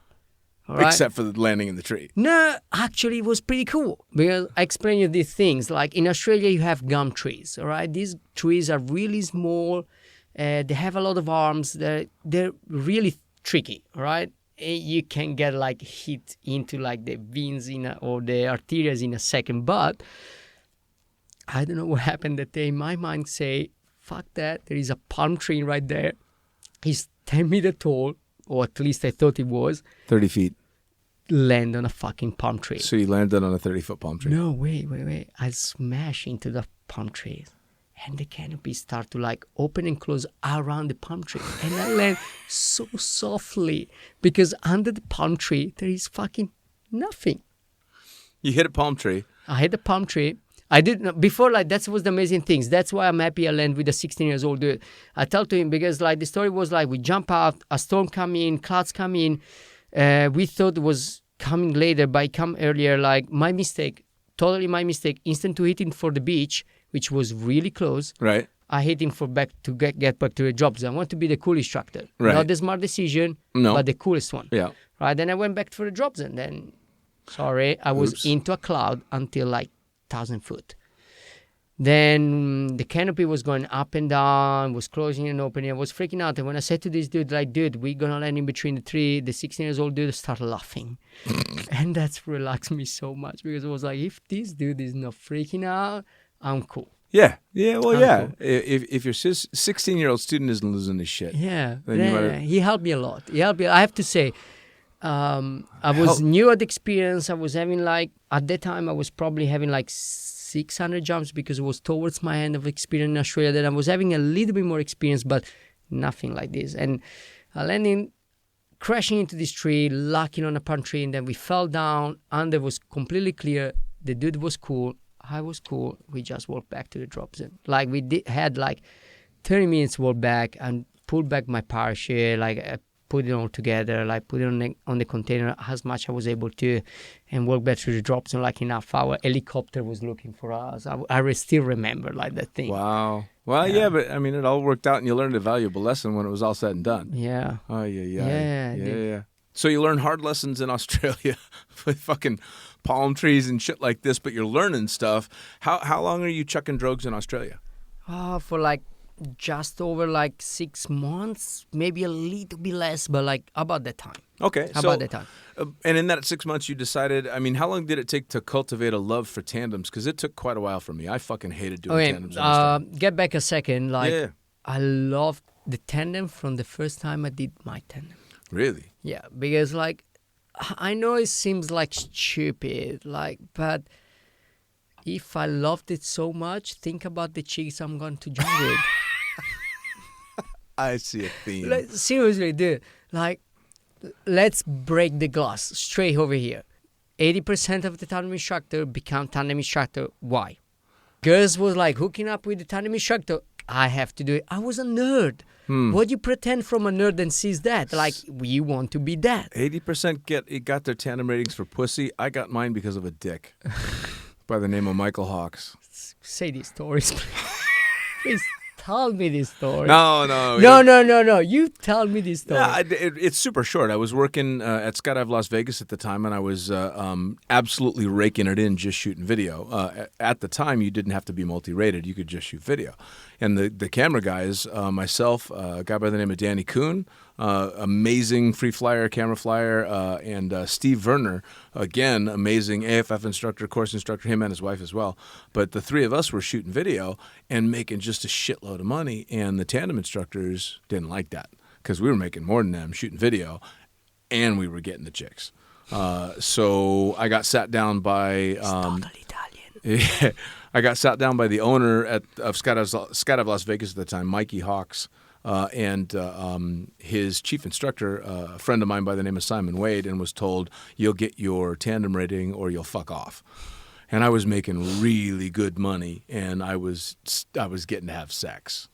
All right? Except for the landing in the tree. No, actually, it was pretty cool. Because I explain you these things. Like in Australia, you have gum trees. All right? These trees are really small. They have a lot of arms. They're really tricky. All right? You can get like hit into like the veins or the arteries in a second. But I don't know what happened that day. My mind say, fuck that. There is a palm tree right there. It's 10 meters tall, or at least I thought it was. 30 feet. Land on a fucking palm tree. So you landed on a 30-foot palm tree. No, wait. I smash into the palm trees. And the canopy start to like open and close around the palm tree. And I land so softly because under the palm tree, there is fucking nothing. You hit a palm tree. I hit the palm tree. I didn't, before, like, that was the amazing things. That's why I'm happy I land with a 16-year-old dude. I tell to him because, like, the story was like, we jump out, a storm come in, clouds come in. We thought it was coming later, but it come earlier. Like, my mistake, totally my mistake. Instant to hitting for the beach, which was really close. Right. I hit him for back to get back to the job zone. I want to be the cool instructor. Right. Not the smart decision, but the coolest one. Yeah. Right. Then I went back for the drop zone. Then, sorry, I was into a cloud until like 1,000 foot. Then the canopy was going up and down, was closing and opening. I was freaking out. And when I said to this dude, like, dude, we're going to land in between the tree, the 16-year-old dude started laughing. And that's relaxed me so much because it was like, if this dude is not freaking out, I'm cool. Yeah. Well, yeah. Cool. If your 16-year-old student isn't losing his shit. Yeah. Then He helped me a lot. I have to say, I was new at the experience. I was having like, at that time, I was probably having like 600 jumps because it was towards my end of experience in Australia. Then I was having a little bit more experience, but nothing like this. And I landed, crashing into this tree, locking on a palm tree, and then we fell down. Under was completely clear. The dude was cool. I was cool. We just walked back to the drop zone. Like had like 30 minutes walk back and pulled back my parachute. Like I put it all together, like put it on the container as much I was able to, and walk back to the drop zone like in half hour. Helicopter was looking for us. I still remember like that thing. Wow. Well, yeah, but I mean, it all worked out, and you learned a valuable lesson when it was all said and done. Yeah. Oh yeah. So you learn hard lessons in Australia with fucking palm trees and shit like this, but you're learning stuff. How long are you chucking drogues in Australia? For like just over like 6 months, maybe a little bit less, but like about that time. Okay. About that time. And in that 6 months, you decided, I mean, how long did it take to cultivate a love for tandems? Because it took quite a while for me. I fucking hated doing tandems. Get back a second. Like, yeah. I loved the tandem from the first time I did my tandem. Really? Yeah, because like, I know it seems like stupid, like, but if I loved it so much, think about the chicks I'm going to jump with. I see a theme. Like, seriously, dude. Like, let's break the glass straight over here. 80% of the tandem instructor become tandem instructor. Why? Girls was like hooking up with the tandem instructor. I have to do it. I was a nerd. What do you pretend from a nerd and sees that? Like, we want to be that. 80% got their tandem ratings for pussy. I got mine because of a dick by the name of Michael Hawks. Say these stories, please. Please tell me this story. No. No. You tell me this story. Yeah, it's super short. I was working at Skydive Las Vegas at the time, and I was absolutely raking it in just shooting video. At the time, you didn't have to be multi-rated. You could just shoot video. And the camera guys, myself, a guy by the name of Danny Kuhn, amazing free flyer, camera flyer, and Steve Werner, again, amazing AFF instructor, course instructor, him and his wife as well. But the three of us were shooting video and making just a shitload of money, and the tandem instructors didn't like that because we were making more than them shooting video, and we were getting the chicks. So I got sat down by... It's totally Italian. I got sat down by the owner of Skydive Las Vegas at the time, Mikey Hawks. and his chief instructor, a friend of mine by the name of Simon Wade, and was told, you'll get your tandem rating or you'll fuck off. And I was making really good money, and I was getting to have sex.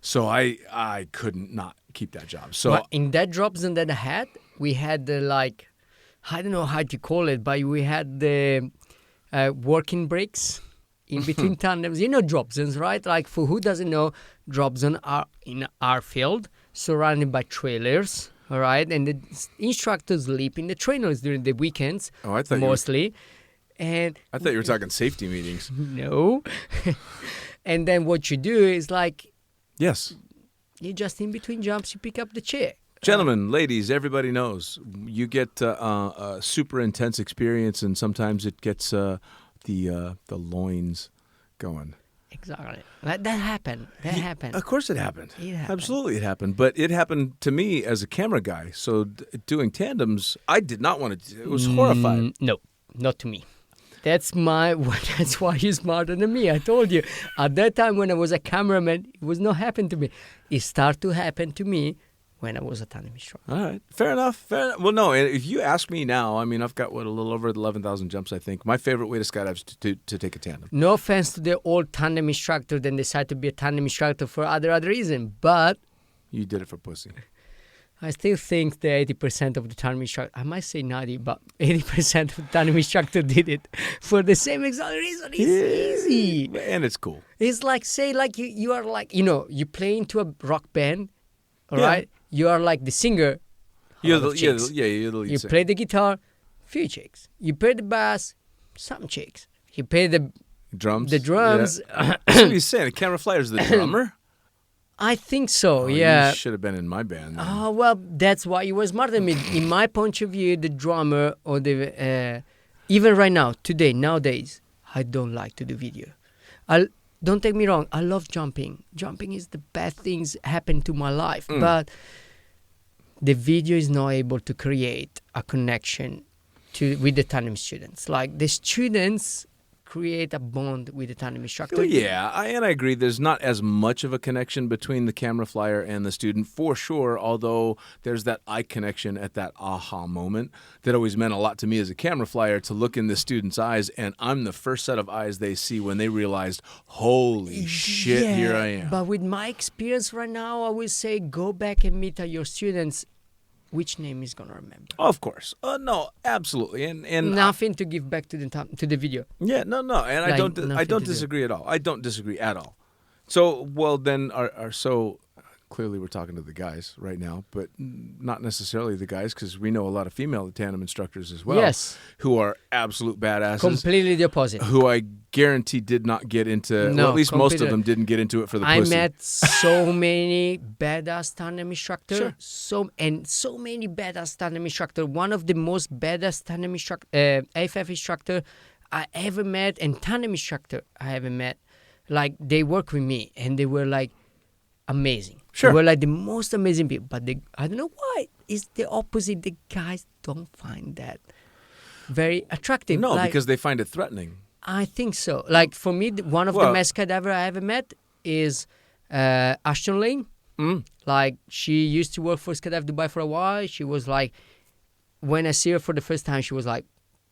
So I couldn't not keep that job. So but in that job zone that I had, we had the I don't know how to call it, but we had the working breaks in between tandems. You know drop zones, right? Like for who doesn't know, drop zones are in our field, surrounded by trailers, all right? And the instructors sleep in the trailers during the weekends, mostly. And I thought you were talking safety meetings. No. And then what you do is yes, you just in between jumps, you pick up the chair. Gentlemen, ladies, everybody knows you get a super intense experience, and sometimes it gets the loins going. Exactly. That happened. That happened. Of course it happened. It happened. Absolutely it happened. But it happened to me as a camera guy. So doing tandems, I did not want to. It was horrifying. No, not to me. That's why you're smarter than me. I told you. At that time when I was a cameraman, it was not happening to me. It started to happen to me when I was a tandem instructor. All right. Fair enough. Well, no, if you ask me now, I mean, I've got, a little over 11,000 jumps, I think. My favorite way to skydive is to take a tandem. No offense to the old tandem instructor that decided to be a tandem instructor for other reason, but... You did it for pussy. I still think the 80% of the tandem instructor, I might say 90, but 80% of the tandem instructor did it for the same exact reason. It's easy. And it's cool. It's like, say, you are you play into a rock band, all right? You are like the singer. You're the lead You singer. play the guitar, few chicks. You play the bass, some chicks. You play the drums. The drums. Yeah. That's what you're saying. A camera flyer is the drummer? I think so, Oh, yeah. You should have been in my band. Then. Oh, well, that's why you were smarter than me. In my point of view, the drummer or the... even right now, today, nowadays, I don't like to do video. Don't take me wrong, I love jumping. Jumping is the best things happen to my life. But the video is not able to create a connection with the tandem students. Like the students create a bond with the tandem instructor. Well, yeah, and I agree. There's not as much of a connection between the camera flyer and the student, for sure, although there's that eye connection at that aha moment that always meant a lot to me as a camera flyer, to look in the student's eyes, and I'm the first set of eyes they see when they realized, holy shit, here I am. But with my experience right now, I will say go back and meet your students. Which name is gonna remember? Of course, no, absolutely, and nothing to give back to the video. Yeah, no, and I don't disagree at all. I don't disagree at all. So, well, then, so clearly we're talking to the guys right now, but not necessarily the guys, because we know a lot of female tandem instructors as well. Yes, who are absolute badasses. Completely the opposite. Who I guarantee did not get into. Well, at least most of them didn't get into it for the pussy. I met so many badass tandem instructors. Sure. So many badass tandem instructors. One of the most badass tandem AFF instructor I ever met, and tandem instructor I ever met. Like, they work with me, and they were like amazing. Sure. They were like the most amazing people. But I don't know why. It's the opposite. The guys don't find that very attractive. No, because they find it threatening. I think so. Like, for me, one of the best skydivers I ever met is Ashton Lane. Like, she used to work for Skydive Dubai for a while. She was like, when I see her for the first time, she was like,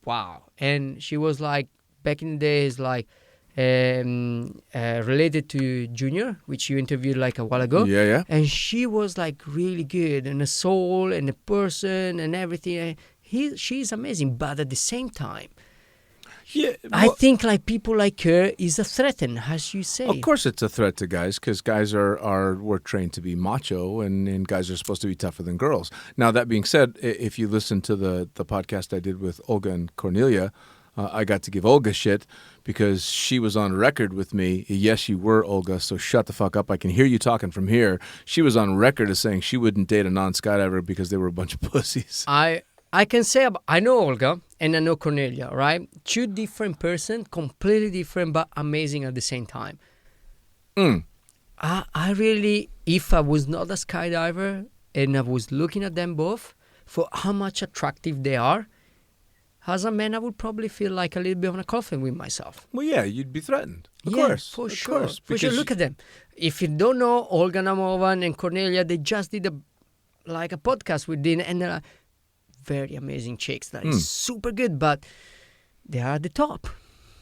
wow. And she was like, back in the days, like, related to Junior, which you interviewed like a while ago. Yeah. And she was like really good, and a soul and a person and everything. She's amazing, but at the same time, I think like people like her is a threat, as you say. Of course it's a threat to guys, because guys we're trained to be macho, and guys are supposed to be tougher than girls. Now, that being said, if you listen to the podcast I did with Olga and Cornelia, I got to give Olga shit because she was on record with me. Yes, you were, Olga, so shut the fuck up. I can hear you talking from here. She was on record as saying she wouldn't date a non-skydiver because they were a bunch of pussies. I can say, I know Olga and I know Cornelia, right? Two different persons, completely different, but amazing at the same time. I really, if I was not a skydiver and I was looking at them both for how much attractive they are, as a man, I would probably feel like a little bit on a coffin with myself. Well, yeah, you'd be threatened. Of Yeah, course. for of sure. course, For sure. because Look at them. If you don't know Olga Namovan and Cornelia, they just did a podcast with Dina, and they're very amazing chicks. That is super good, but they are at the top.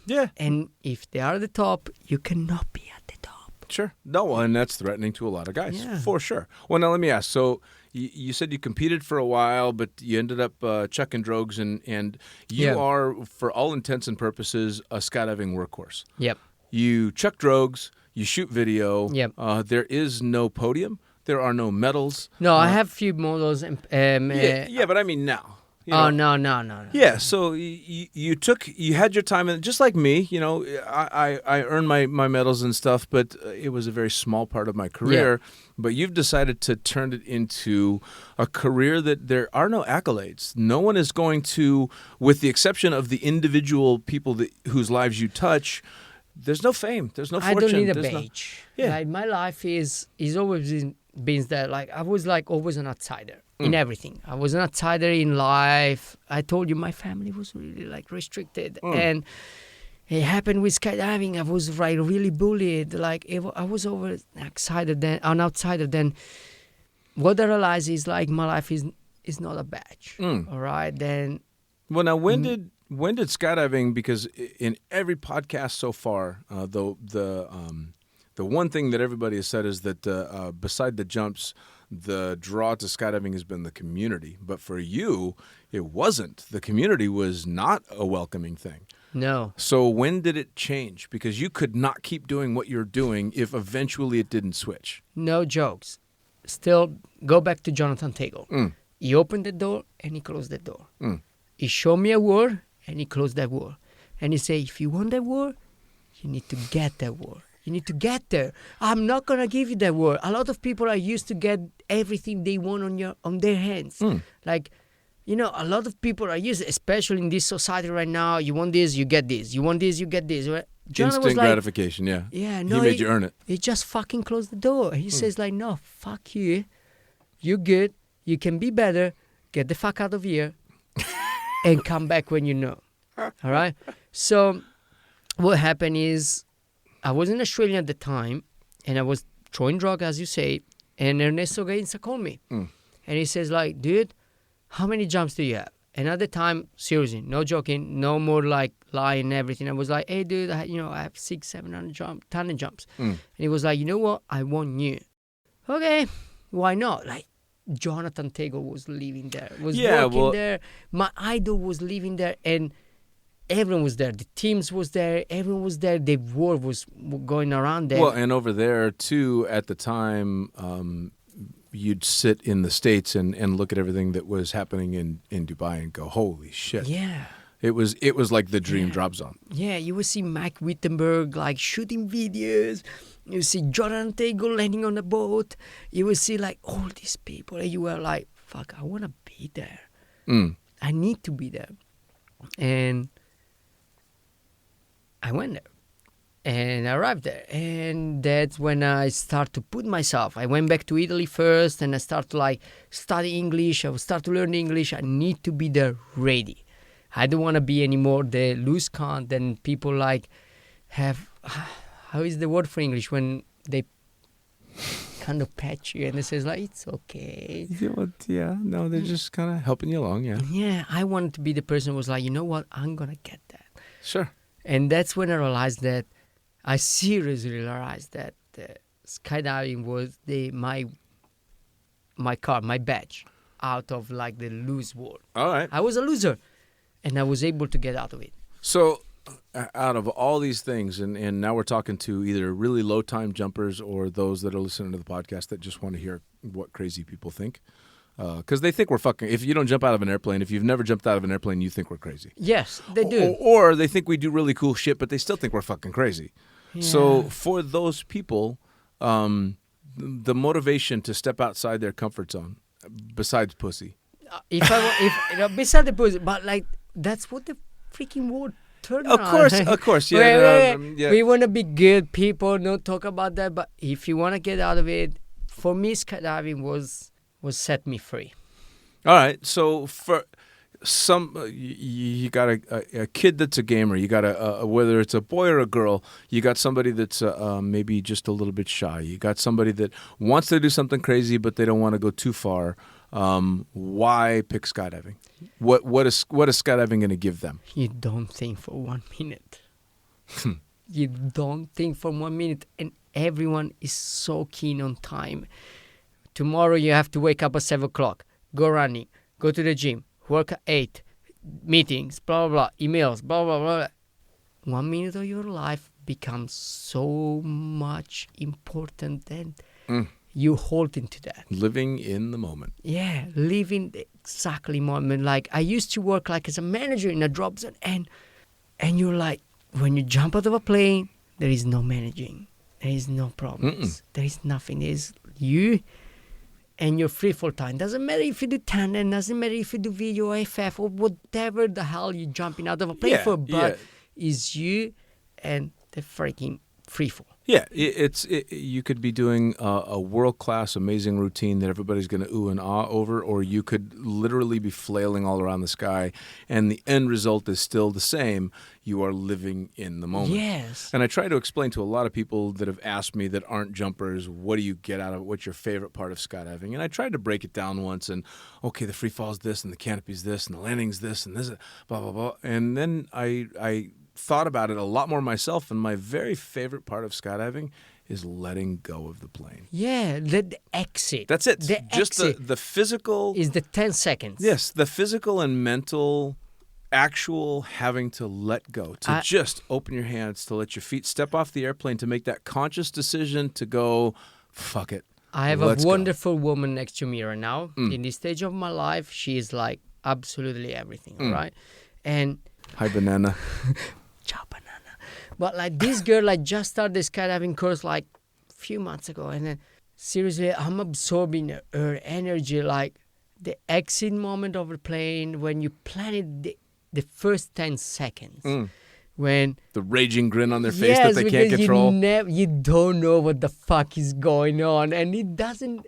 Yeah. And if they are at the top, you cannot be at the top. Sure. No, and that's threatening to a lot of guys, Yeah. for sure. Well, now let me ask. So you said you competed for a while, but you ended up chucking drogues, and you Yeah. are, for all intents and purposes, a skydiving workhorse. Yep. You chuck drogues, you shoot video. Yep. There is no podium. There are no medals. No, I have few models. Yeah, but I mean now. You Oh, know. no. Yeah, so you had your time, and just like me, you know, I earned my medals and stuff, but it was a very small part of my career. But you've decided to turn it into a career that there are no accolades. No one is going to, with the exception of the individual people whose lives you touch, there's no fame, there's no fortune. I don't need a there's badge. Yeah. Like, my life is always been that. Like, I was like always an outsider in everything. I was an outsider in life. I told you my family was really like restricted, and it happened with skydiving. I was like really bullied. Like, I was always an outsider. Then what I realized is like my life is not a badge. All right, then. Well, now when did skydiving? Because in every podcast so far, the one thing that everybody has said is that beside the jumps, the draw to skydiving has been the community. But for you, it wasn't. The community was not a welcoming thing. No. So when did it change? Because you could not keep doing what you're doing if eventually it didn't switch. No jokes. Still, go back to Jonathan Tagle. He opened the door and he closed the door. He showed me a word and he closed that word. And he said, if you want that word, you need to get that word. You need to get there. I'm not going to give you that word. A lot of people are used to get everything they want on their hands. Like, you know, a lot of people are used, especially in this society right now. You want this, you get this. You want this, you get this. Jonah Instant gratification, yeah. Yeah, no. He made you earn it. He just fucking closed the door. He says like, no, fuck you. You're good. You can be better. Get the fuck out of here and come back when you know. All right? So what happened is I was in Australia at the time and I was throwing drugs, as you say, and Ernesto Gainza called me. And he says like, dude, how many jumps do you have? And at the time, seriously, no joking, no more like lying and everything. I was like, hey, dude, I have 600-700 jumps. And he was like, you know what? I want you. Okay, why not? Like, Jonathan Tagle was living there, working there. My idol was living there, and everyone was there. The teams was there. Everyone was there. The war was going around there. Well, and over there, too, at the time, you'd sit in the States and look at everything that was happening in Dubai and go, holy shit. Yeah. It was like the dream drop zone. Yeah, you would see Mike Wittenberg like shooting videos. You see Jonathan Tagle landing on a boat. You would see like all these people, and you were like, "Fuck, I want to be there. I need to be there." And I went there, and I arrived there, and that's when I start to put myself. I went back to Italy first, and I start to like study English. I will start to learn English. I need to be there ready. I don't want to be anymore the loose cunt and people like have, how is the word for English when they kind of pat you and they says like, it's okay. Yeah, no, they're just kind of helping you along, yeah. Yeah, I wanted to be the person who was like, you know what, I'm going to get that. Sure. And that's when I realized that, I seriously realized that skydiving was my card, my badge out of like the loose world. All right. I was a loser. And I was able to get out of it. So out of all these things, and now we're talking to either really low-time jumpers or those that are listening to the podcast that just want to hear what crazy people think. Because they think we're fucking... If you don't jump out of an airplane, if you've never jumped out of an airplane, you think we're crazy. Yes, they do. Or they think we do really cool shit, but they still think we're fucking crazy. Yeah. So for those people, the motivation to step outside their comfort zone, besides pussy... beside the pussy, but like... That's what the freaking world turned on. Of course, yeah. Yeah. We want to be good people, don't talk about that. But if you want to get out of it, for me, skydiving was set me free. All right. So you got a kid that's a gamer. You got whether it's a boy or a girl. You got somebody that's maybe just a little bit shy. You got somebody that wants to do something crazy, but they don't want to go too far. Why pick skydiving? What is skydiving going to give them? You don't think for 1 minute. You don't think for 1 minute, and everyone is so keen on time. Tomorrow you have to wake up at 7 o'clock, go running, go to the gym, work at 8, meetings, blah, blah, blah, emails, blah, blah, blah. 1 minute of your life becomes so much important and you hold into that. Living in the moment. Yeah, living the exactly moment. Like I used to work like as a manager in a drop zone, and you're like, when you jump out of a plane, there is no managing. There is no problems. There is nothing. There's you and your free for time. Doesn't matter if you do tandem, doesn't matter if you do video or FF or whatever the hell you're jumping out of a plane for, but it's you and the freaking free fall. Yeah, you could be doing a world-class, amazing routine that everybody's going to ooh and ah over, or you could literally be flailing all around the sky, and the end result is still the same. You are living in the moment. Yes. And I try to explain to a lot of people that have asked me that aren't jumpers, what do you get out of it? What's your favorite part of skydiving? And I tried to break it down once, and okay, the free fall's this, and the canopy's this, and the landing's this, and this, blah, blah, blah. And then I thought about it a lot more myself, and my very favorite part of skydiving is letting go of the plane. Yeah, the exit. That's it. The Just exit the physical is the 10 seconds. Yes, the physical and mental actual having to let go, to just open your hands, to let your feet step off the airplane, to make that conscious decision to go, fuck it. I have a wonderful woman next to me right now. In this stage of my life, she is like absolutely everything, all right? And hi, banana. Ciao, banana. But like this girl like just started the skydiving course like a few months ago, and then seriously I'm absorbing her energy, like the exit moment of the plane when you plan it, the first 10 seconds when the raging grin on their face that they can't control. You don't know what the fuck is going on, and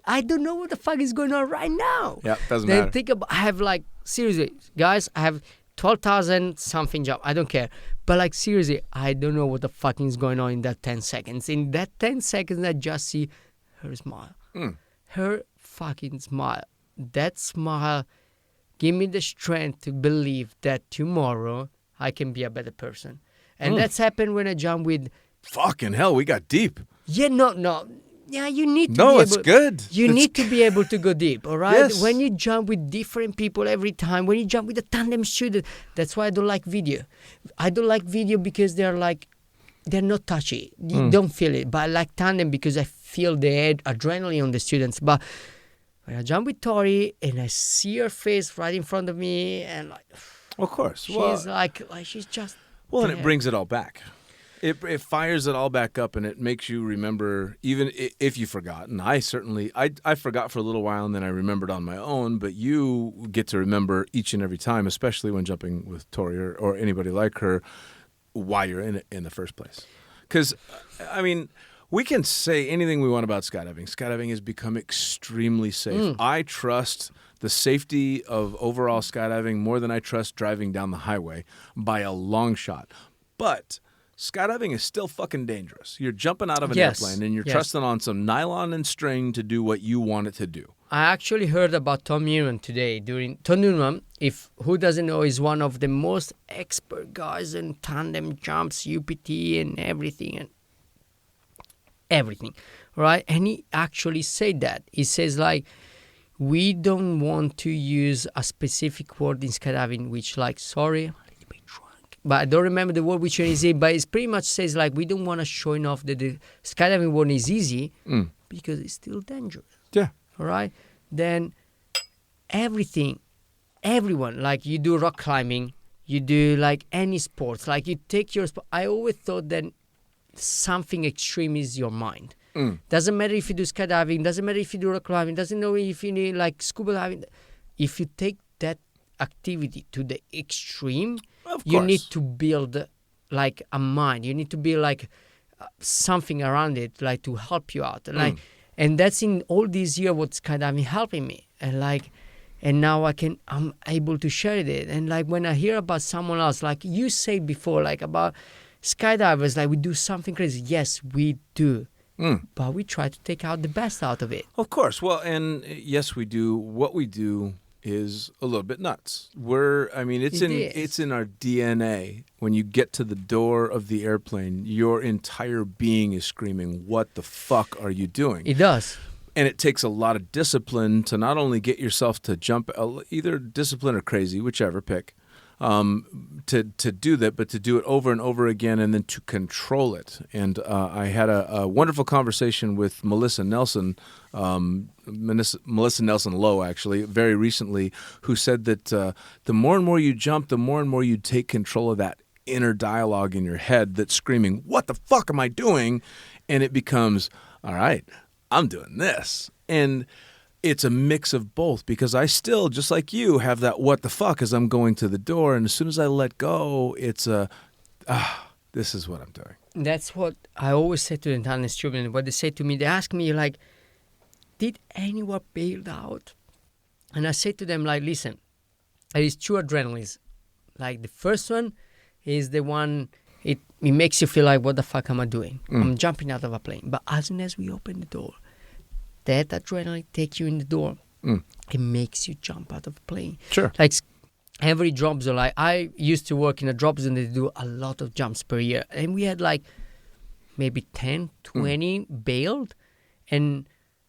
I don't know what the fuck is going on right now. Yeah, doesn't matter. Think about, I have like, seriously guys, I have 12,000 something job. I don't care. But like seriously, I don't know what the fucking is going on in that 10 seconds. In that 10 seconds, I just see her smile. Her fucking smile. That smile give me the strength to believe that tomorrow I can be a better person. And that's happened when I jump with... Fucking hell, we got deep. Yeah, no. Yeah, you need to it's good. You need to be able to go deep, all right? Yes. When you jump with different people every time, when you jump with a tandem student, that's why I don't like video. I don't like video because they're not touchy. You don't feel it. But I like tandem because I feel the adrenaline on the students. But when I jump with Tori and I see her face right in front of me, and like, of course, she's like she's just well, there. And it brings it all back. It fires it all back up, and it makes you remember, even if you've forgotten. I forgot for a little while, and then I remembered on my own. But you get to remember each and every time, especially when jumping with Tori or anybody like her, why you're in it in the first place. Because, I mean, we can say anything we want about skydiving. Skydiving has become extremely safe. I trust the safety of overall skydiving more than I trust driving down the highway by a long shot. But skydiving is still fucking dangerous. You're jumping out of an airplane and you're trusting on some nylon and string to do what you want it to do. I actually heard about Tom Newman today. Tom Newman, who doesn't know, is one of the most expert guys in tandem jumps, UPT and everything. Right? And he actually said that. He says like, we don't want to use a specific word in skydiving, which like, sorry, but I don't remember the word which one is it, but it pretty much says like we don't want to showing off that the skydiving one is easy because it's still dangerous. Yeah. All right? Then everyone, like you do rock climbing, you do like any sports, like you take your sport. I always thought that something extreme is your mind. Doesn't matter if you do skydiving, doesn't matter if you do rock climbing, doesn't matter if you need like scuba diving. If you take that activity to the extreme, you need to build like a mind. You need to build like something around it, like to help you out. Like, and that's in all these years what skydiving helping me. And like, and now I'm able to share it. And like when I hear about someone else, like you said before, like about skydivers, like we do something crazy. Yes, we do. But we try to take out the best out of it. Of course. Well, and yes, we do. What we do is a little bit nuts. It's in our DNA. When you get to the door of the airplane, your entire being is screaming, "What the fuck are you doing?" It does. And it takes a lot of discipline to not only get yourself to jump, either discipline or crazy, whichever, pick, to do that, but to do it over and over again and then to control it. And I had a wonderful conversation with Melissa Nelson Lowe, actually, very recently, who said that the more and more you jump, the more and more you take control of that inner dialogue in your head that's screaming, "What the fuck am I doing?" And it becomes, all right, I'm doing this. And it's a mix of both, because I still, just like you, have that what the fuck as I'm going to the door. And as soon as I let go, it's this is what I'm doing. That's what I always say to the Italian students. What they say to me, they ask me, like, did anyone bail out? And I say to them, like, listen, there is two adrenalines. Like, the first one is the one, it makes you feel like, what the fuck am I doing? I'm jumping out of a plane. But as soon as we open the door, that adrenaline takes you in the door. It makes you jump out of a plane. Sure. Like every drop zone, like I used to work in a drop zone, they do a lot of jumps per year. And we had like maybe 10, 20 bailed. And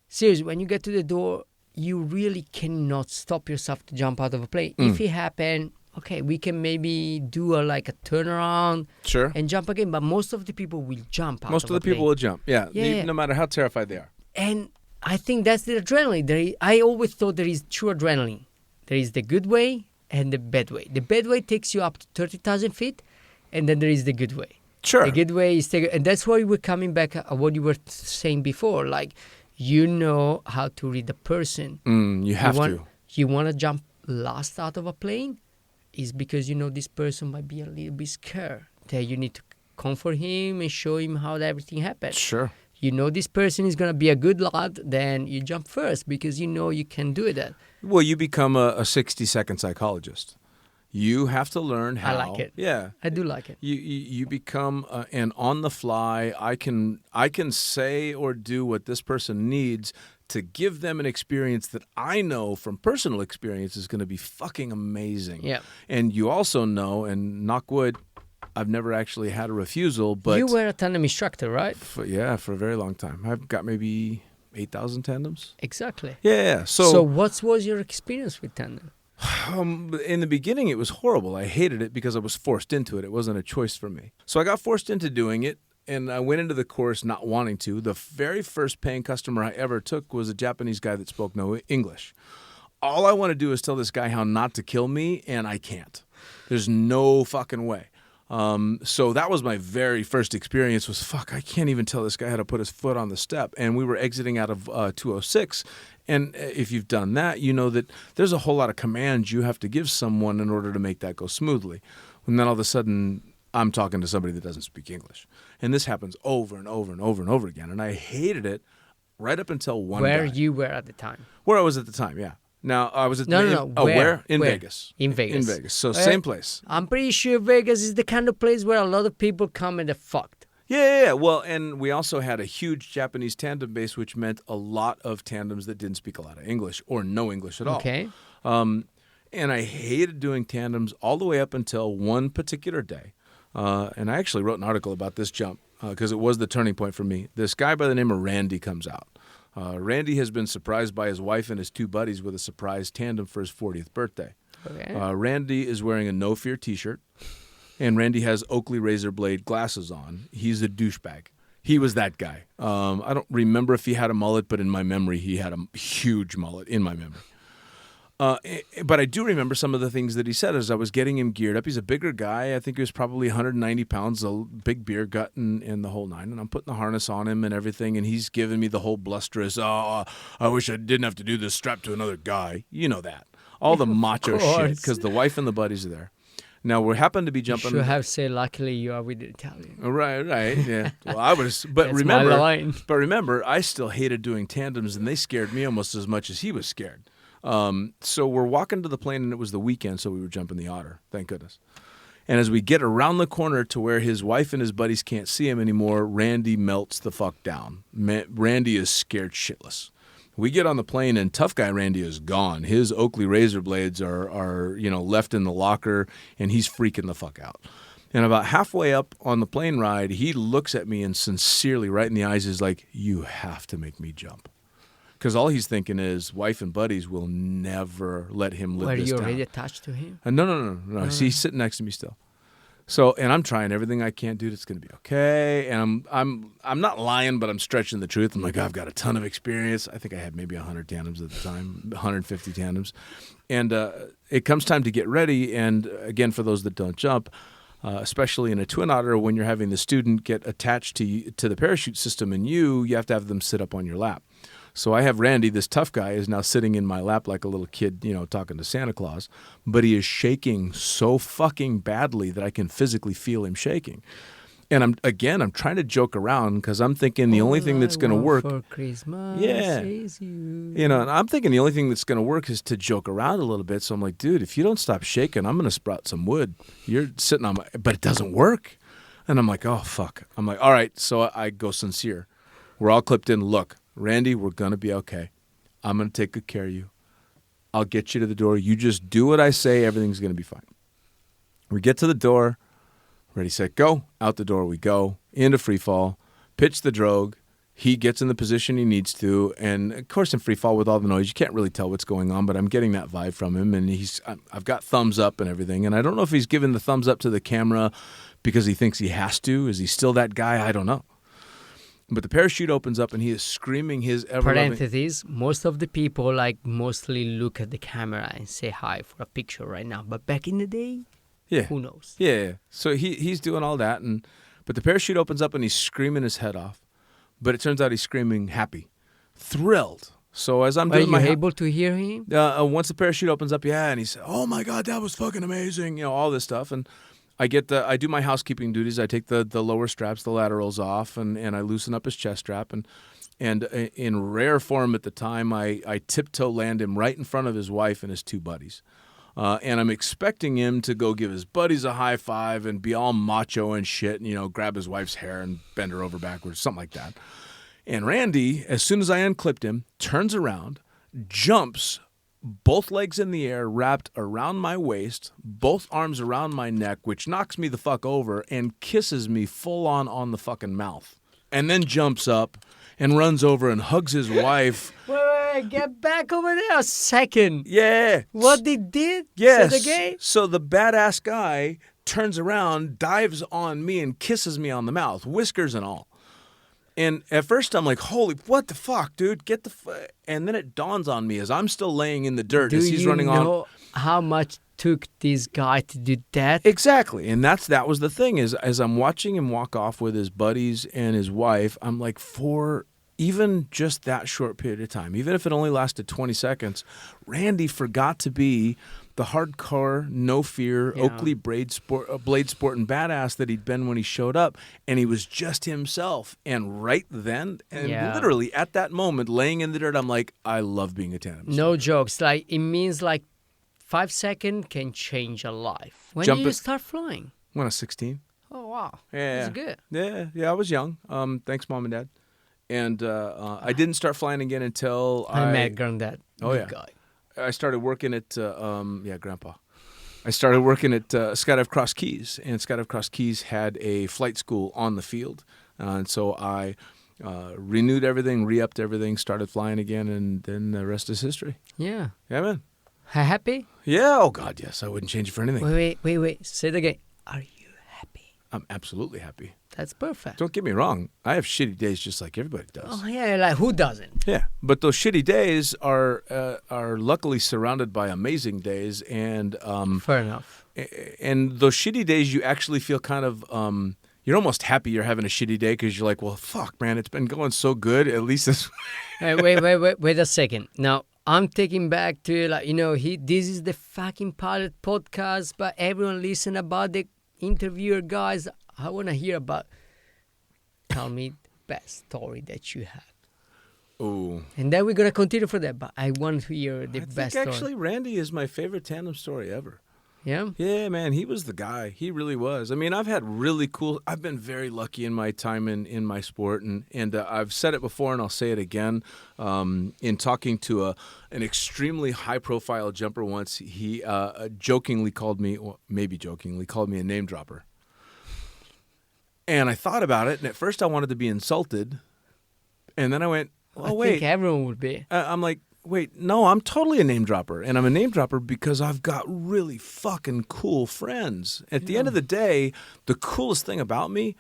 seriously, when you get to the door, you really cannot stop yourself to jump out of a plane. If it happened, okay, we can maybe do a turnaround, sure, and jump again. But most of the people will jump out Most of of a the people plane. will jump, no matter how terrified they are. And I think that's the adrenaline. I always thought there is two adrenaline. There is the good way and the bad way. The bad way takes you up to 30,000 feet, and then there is the good way. Sure. The good way is and that's why we're coming back at what you were saying before. Like, you know how to read the person. You have to. You want to jump last out of a plane, is because you know this person might be a little bit scared. That you need to comfort him and show him how everything happened. Sure. You know this person is going to be a good lad, then you jump first because you know you can do that. Well, you become a 60-second psychologist. You have to learn how. I like it. Yeah. I do like it. You become an on the fly, I can say or do what this person needs to give them an experience that I know from personal experience is going to be fucking amazing. Yeah. And you also know, and knock wood, I've never actually had a refusal, but You were a tandem instructor, right? for a very long time. I've got maybe 8,000 tandems. Exactly. Yeah. So what was your experience with tandem? In the beginning, it was horrible. I hated it because I was forced into it. It wasn't a choice for me. So I got forced into doing it, and I went into the course not wanting to. The very first paying customer I ever took was a Japanese guy that spoke no English. All I want to do is tell this guy how not to kill me, and I can't. There's no fucking way. So that was my very first experience was, fuck, I can't even tell this guy how to put his foot on the step. And we were exiting out of 206. And if you've done that, you know that there's a whole lot of commands you have to give someone in order to make that go smoothly. And then all of a sudden, I'm talking to somebody that doesn't speak English. And this happens over and over and over and over again. And I hated it right up until one Where guy. you were at the time? Where I was at the time, yeah. Now, I was at No. where? In Where? Vegas. In Vegas. In Vegas. So same place. I'm pretty sure Vegas is the kind of place where a lot of people come and they're fucked. Yeah. Well, and we also had a huge Japanese tandem base, which meant a lot of tandems that didn't speak a lot of English or no English at all. Okay. And I hated doing tandems all the way up until one particular day. And I actually wrote an article about this jump because it was the turning point for me. This guy by the name of Randy comes out. Randy has been surprised by his wife and his two buddies with a surprise tandem for his 40th birthday. Okay. Randy is wearing a No Fear t-shirt, and Randy has Oakley razor blade glasses on. He's a douchebag. He was that guy. I don't remember if he had a mullet, but in my memory, he had a huge mullet in my memory. But I do remember some of the things that he said as I was getting him geared up. He's a bigger guy. I think he was probably 190 pounds, a big beer gut and the whole nine. And I'm putting the harness on him and everything. And he's giving me the whole blusterous, I wish I didn't have to do this strapped to another guy. You know that. All the macho shit because the wife and the buddies are there. Now, we happen to be jumping. You should have said, luckily you are with the Italian. Right, yeah. Well, I was, but That's my line. remember, I still hated doing tandems, and they scared me almost as much as he was scared. So we're walking to the plane, and it was the weekend, so we were jumping the Otter. Thank goodness. And as we get around the corner to where his wife and his buddies can't see him anymore, Randy melts the fuck down. Randy is scared shitless. We get on the plane, and tough guy Randy is gone. His Oakley razor blades are left in the locker, and he's freaking the fuck out. And about halfway up on the plane ride, he looks at me and sincerely, right in the eyes, is like, "You have to make me jump." Because all he's thinking is wife and buddies will never let him live this down. Were you already attached to him? No. See, he's sitting next to me still. So, and I'm trying everything I can, dude. It's going to be okay. And I'm not lying, but I'm stretching the truth. I'm like, I've got a ton of experience. I think I had maybe 100 tandems at the time, 150 tandems. And it comes time to get ready. And again, for those that don't jump, especially in a twin otter, when you're having the student get attached to the parachute system and you have to have them sit up on your lap. So I have Randy, this tough guy, is now sitting in my lap like a little kid, talking to Santa Claus. But he is shaking so fucking badly that I can physically feel him shaking. And I'm trying to joke around because I'm thinking the only thing that's going to work. For Christmas is you. And I'm thinking the only thing that's going to work is to joke around a little bit. So I'm like, dude, if you don't stop shaking, I'm going to sprout some wood. You're sitting on but it doesn't work. And I'm like, oh, fuck. I'm like, all right. So I go sincere. We're all clipped in. Look, Randy, we're going to be okay. I'm going to take good care of you. I'll get you to the door. You just do what I say. Everything's going to be fine. We get to the door. Ready, set, go. Out the door we go. Into free fall. Pitch the drogue. He gets in the position he needs to. And, of course, in free fall with all the noise, you can't really tell what's going on, but I'm getting that vibe from him. And I've got thumbs up and everything. And I don't know if he's giving the thumbs up to the camera because he thinks he has to. Is he still that guy? I don't know. But the parachute opens up, and he is screaming his ever-loving... Parentheses, most of the people mostly look at the camera and say hi for a picture right now. But back in the day, who knows? Yeah. So he's doing all that, but the parachute opens up, and he's screaming his head off. But it turns out he's screaming happy, thrilled. So as I'm doing Are you able to hear him? Once the parachute opens up, and he said, "Oh my God, that was fucking amazing!" All this stuff, and I do my housekeeping duties. I take the lower straps, the laterals off, and I loosen up his chest strap. And in rare form at the time, I tiptoe land him right in front of his wife and his two buddies. And I'm expecting him to go give his buddies a high five and be all macho and shit and, grab his wife's hair and bend her over backwards, something like that. And Randy, as soon as I unclipped him, turns around, jumps both legs in the air, wrapped around my waist, both arms around my neck, which knocks me the fuck over, and kisses me full on the fucking mouth. And then jumps up and runs over and hugs his wife. Wait, get back over there a second. Yeah. What they did? Yes. Say it again? So the badass guy turns around, dives on me, and kisses me on the mouth, whiskers and all. And at first I'm like, holy, what the fuck, dude? Get the And then it dawns on me as I'm still laying in the dirt as he's running on. Do you know how much took this guy to do that? Exactly. And that was the thing is as I'm watching him walk off with his buddies and his wife, I'm like, for even just that short period of time, even if it only lasted 20 seconds, Randy forgot to be the hardcore, no fear, Oakley blade sport and badass that he'd been when he showed up, and he was just himself. And right then, and literally at that moment, laying in the dirt, I'm like, I love being a tandem. No jokes. It means 5 seconds can change a life. When did you start flying? When I was 16. Oh wow, yeah, that's good. Yeah, I was young. Thanks, Mom and Dad. And I didn't start flying again until I met Granddad. Oh yeah. Guy. I started working at Grandpa. I started working at Skydive Cross Keys, and Skydive Cross Keys had a flight school on the field, and so I renewed everything, re-upped everything, started flying again, and then the rest is history. Yeah, man. Happy? Yeah. Oh God, yes. I wouldn't change it for anything. Wait. Say it again. Are you happy? I'm absolutely happy. That's perfect. Don't get me wrong. I have shitty days just like everybody does. Oh yeah, who doesn't? Yeah, but those shitty days are luckily surrounded by amazing days, and fair enough. And those shitty days, you actually feel kind of you're almost happy you're having a shitty day because you're like, well, fuck, man, it's been going so good. At least this. Wait a second. Now I'm taking back to this is the fucking pilot podcast, but everyone listen about the interviewer guys. I want to hear about. Tell me the best story that you had. Oh. And then we're going to continue for that. But I want to hear the best story. Actually, Randy is my favorite tandem story ever. Yeah? Yeah, man, he was the guy. He really was. I mean, I've been very lucky in my time in my sport, and I've said it before and I'll say it again. In talking to an extremely high-profile jumper once, he jokingly called me, well, maybe jokingly, called me a name dropper. And I thought about it, and at first I wanted to be insulted, and then I went, oh, wait. I think everyone would be. I'm like, wait, no, I'm totally a name dropper. And I'm a name dropper because I've got really fucking cool friends. At the end of the day, the coolest thing about me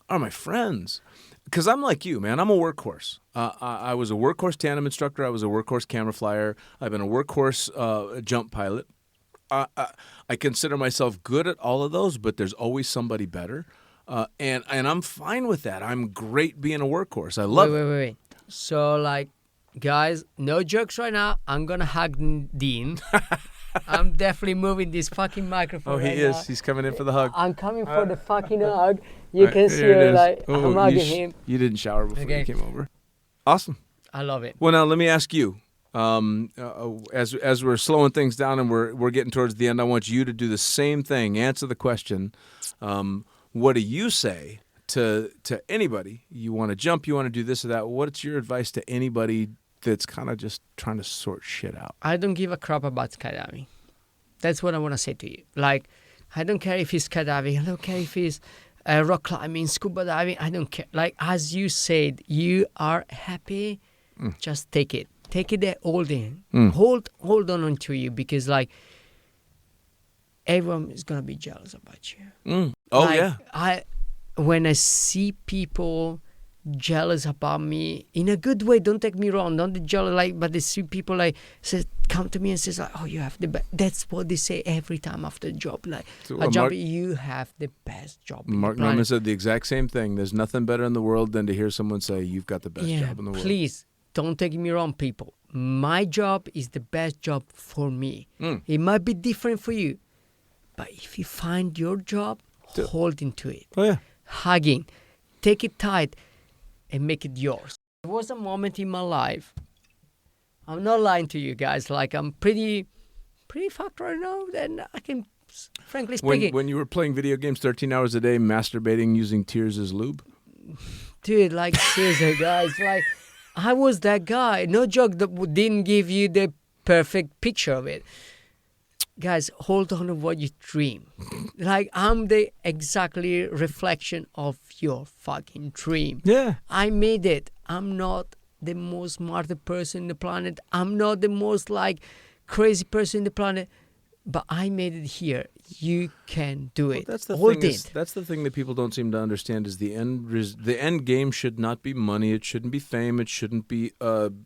are my friends. Because I'm like you, man. I'm a workhorse. I was a workhorse tandem instructor. I was a workhorse camera flyer. I've been a workhorse jump pilot. I consider myself good at all of those, but there's always somebody better. And I'm fine with that. I'm great being a workhorse. I love it. Wait. So, like, guys, no jokes right now. I'm going to hug Dean. I'm definitely moving this fucking microphone. Oh, he is. He's coming in for the hug. I'm coming for the fucking hug. You can see her, like, I'm hugging him. You didn't shower before you came over. Awesome. I love it. Well, now let me ask you. As we're slowing things down and we're getting towards the end, I want you to do the same thing. Answer the question. What do you say to anybody? You want to jump, you want to do this or that. What's your advice to anybody that's kind of just trying to sort shit out? I don't give a crap about skydiving. That's what I want to say to you. Like, I don't care if it's skydiving. I don't care if it's rock climbing, scuba diving. I don't care. Like, as you said, you are happy. Just take it. Take it there, hold in. Hold on to you, because, like, everyone is going to be jealous about you. Oh, like, yeah. When I see people jealous about me in a good way, don't take me wrong, don't be jealous, like, but they see people like says, come to me and says like, oh, you have the best. That's what they say every time after a job. Like, So, a job, you have the best job. Mark Norman said the exact same thing. There's nothing better in the world than to hear someone say you've got the best job in the world. Please don't take me wrong, people. My job is the best job for me. It might be different for you, but if you find your job, hold into it. Oh, yeah. Hugging, take it tight, and make it yours. There was a moment in my life, I'm not lying to you guys, like, I'm pretty fucked right now, then I can, frankly speaking. When you were playing video games 13 hours a day, masturbating using tears as lube? Dude, like, seriously, guys, like, I was that guy. No joke, that didn't give you the perfect picture of it. Guys, hold on to what you dream. Like, I'm the exactly reflection of your fucking dream. Yeah. I made it. I'm not the most smartest person in the planet. I'm not the most, like, crazy person in the planet. But I made it here. You can do it. That's the Hold thing. it. That's the thing that people don't seem to understand is the end game should not be money. It shouldn't be fame. It shouldn't be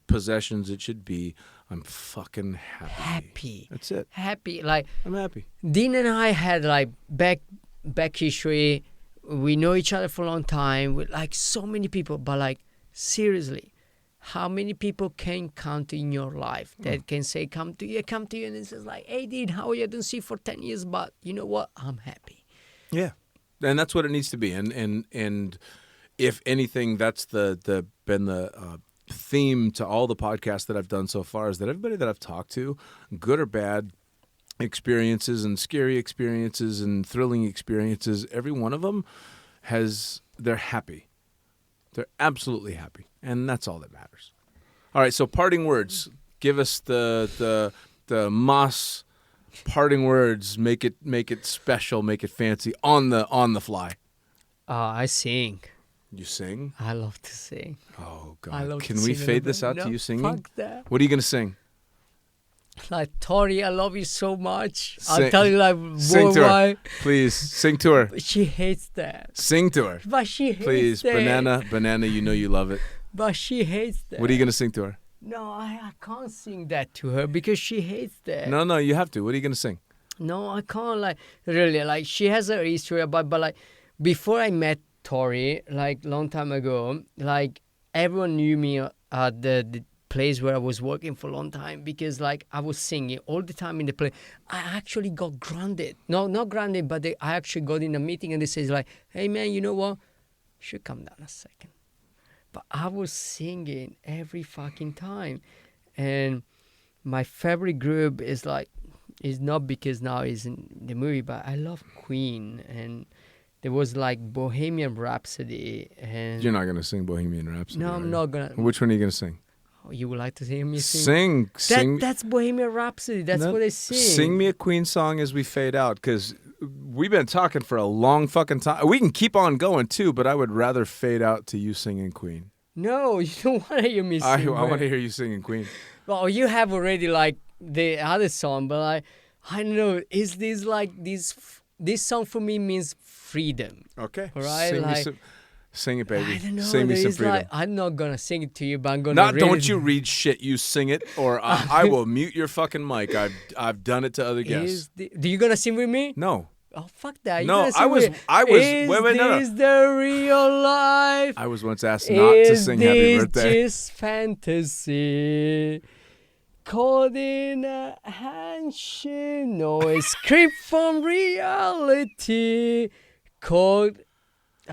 possessions. It should be I'm fucking happy. Happy. That's it. Happy. Like, I'm happy. Dean and I had, like, back history. We know each other for a long time with, like, so many people. But, like, seriously, how many people can count in your life that can say, come to you, and it says, like, hey, Dean, how are you? I don't see you for 10 years, but you know what? I'm happy. Yeah. And that's what it needs to be. And if anything, that's been the theme to all the podcasts that I've done so far, is that everybody that I've talked to, good or bad experiences and scary experiences and thrilling experiences, every one of them they're happy. They're absolutely happy. And that's all that matters. All right, so parting words. Give us the Moss parting words. Make it special, make it fancy on the fly. I sing. You sing? I love to sing. Oh, I God. love Can to we sing a fade little this bit. out No, to you singing? fuck that. What are you going to sing? Like, Tori, I love you so much. Sing- I'll tell you, like, Sing to her. why. Please, sing to her. But she hates that. Sing to her. But she hates Please, that. banana, you know you love it. But she hates that. What are you going to sing to her? No, I can't sing that to her because she hates that. No, you have to. What are you going to sing? No, I can't, like, really. Like, she has a history about, but, like, before I met Tori, like, long time ago, like, everyone knew me at the place where I was working for a long time because, like, I was singing all the time in the place. I actually got grounded. No, not grounded, but I actually got in a meeting and they says, like, hey, man, you know what? You should come down a second. But I was singing every fucking time. And my favorite group is not because now he's in the movie, but I love Queen. And there was like Bohemian Rhapsody. And You're not going to sing Bohemian Rhapsody. no, I'm not going to. Which one are you going to sing? Oh, you would like to hear me sing? Sing. That's Bohemian Rhapsody. That's what they sing. Sing me a Queen song as we fade out, because we've been talking for a long fucking time. We can keep on going too, but I would rather fade out to you singing Queen. No, you don't want to hear me sing. I want to hear you singing Queen. Well, you have already like the other song, but I don't know. Is this like this song for me means freedom? Okay, right? Sing it, baby. I don't know. Sing me some freedom. I'm not gonna sing it to you, but I'm gonna. Don't you read shit. You sing it, or I will mute your fucking mic. I've done it to other guests. Do you gonna sing with me? No. Oh, fuck that. No, I was. Is wait, no. this the real life? I was once asked not to sing Happy Birthday. Is this fantasy? Caught in a handshake, no escape from reality. Caught.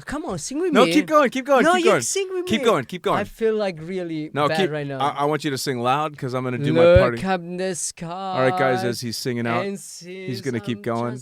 Come on, sing with me. No, keep going. No, keep you going. sing with Keep me. going. Keep going. I feel like really bad right now. I want you to sing loud because I'm going to do my Look party. up in the sky. All right, guys, as he's singing out, he's going to keep going.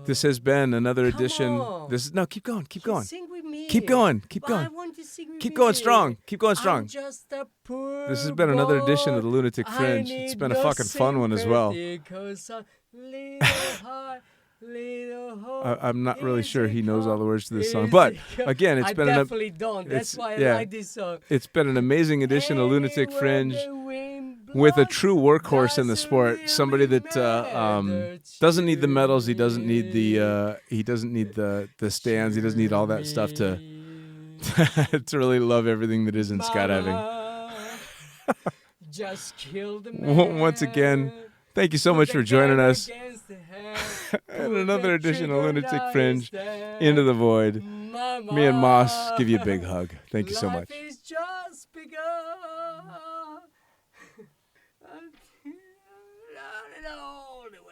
This has been another edition. On. Keep going. Keep going. Sing with me. Keep going. Keep But going. I want you to sing with Keep me. going strong. Keep going strong. I'm just a poor This has been another edition of the boy. Lunatic Fringe. I It's need been a no fucking fun one as well. sympathy 'cause I'm little heart, little heart. I'm not really Is sure it he knows all the words to this song, Is but it again, it's I been definitely don't. That's why I like this song. It's been an amazing edition of Lunatic Anywhere Fringe the wind with a blows, true workhorse in the doesn't sport. Somebody really that matter doesn't need the medals. He to doesn't need me. the stands. He doesn't need all that stuff to to really love everything that is in skydiving. Mama, just kill the man. Once again, thank you so much for joining us in another edition of Lunatic Fringe, Into the Void. Mama, Me and Moss give you a big hug. Thank you so much. Life is just begun. All the way.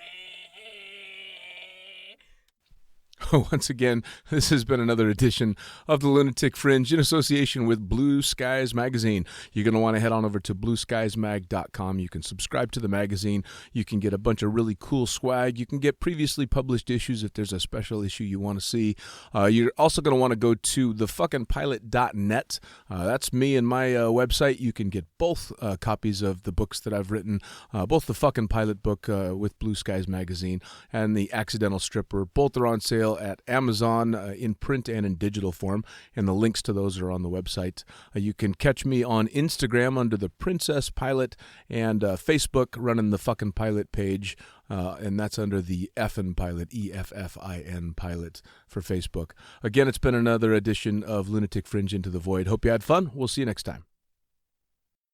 Once again, this has been another edition of the Lunatic Fringe in association with Blue Skies Magazine. You're going to want to head on over to blueskiesmag.com. You can subscribe to the magazine. You can get a bunch of really cool swag. You can get previously published issues if there's a special issue you want to see. You're also going to want to go to thefuckingpilot.net. That's me and my website. You can get both copies of the books that I've written, both the Fucking Pilot book with Blue Skies Magazine and the Accidental Stripper. Both are on sale at Amazon in print and in digital form, and the links to those are on the website. You can catch me on Instagram under the Princess Pilot and Facebook running the Fucking Pilot page, and that's under the Effin Pilot, EFFIN Pilot for Facebook. Again, it's been another edition of Lunatic Fringe Into the Void. Hope you had fun. We'll see you next time.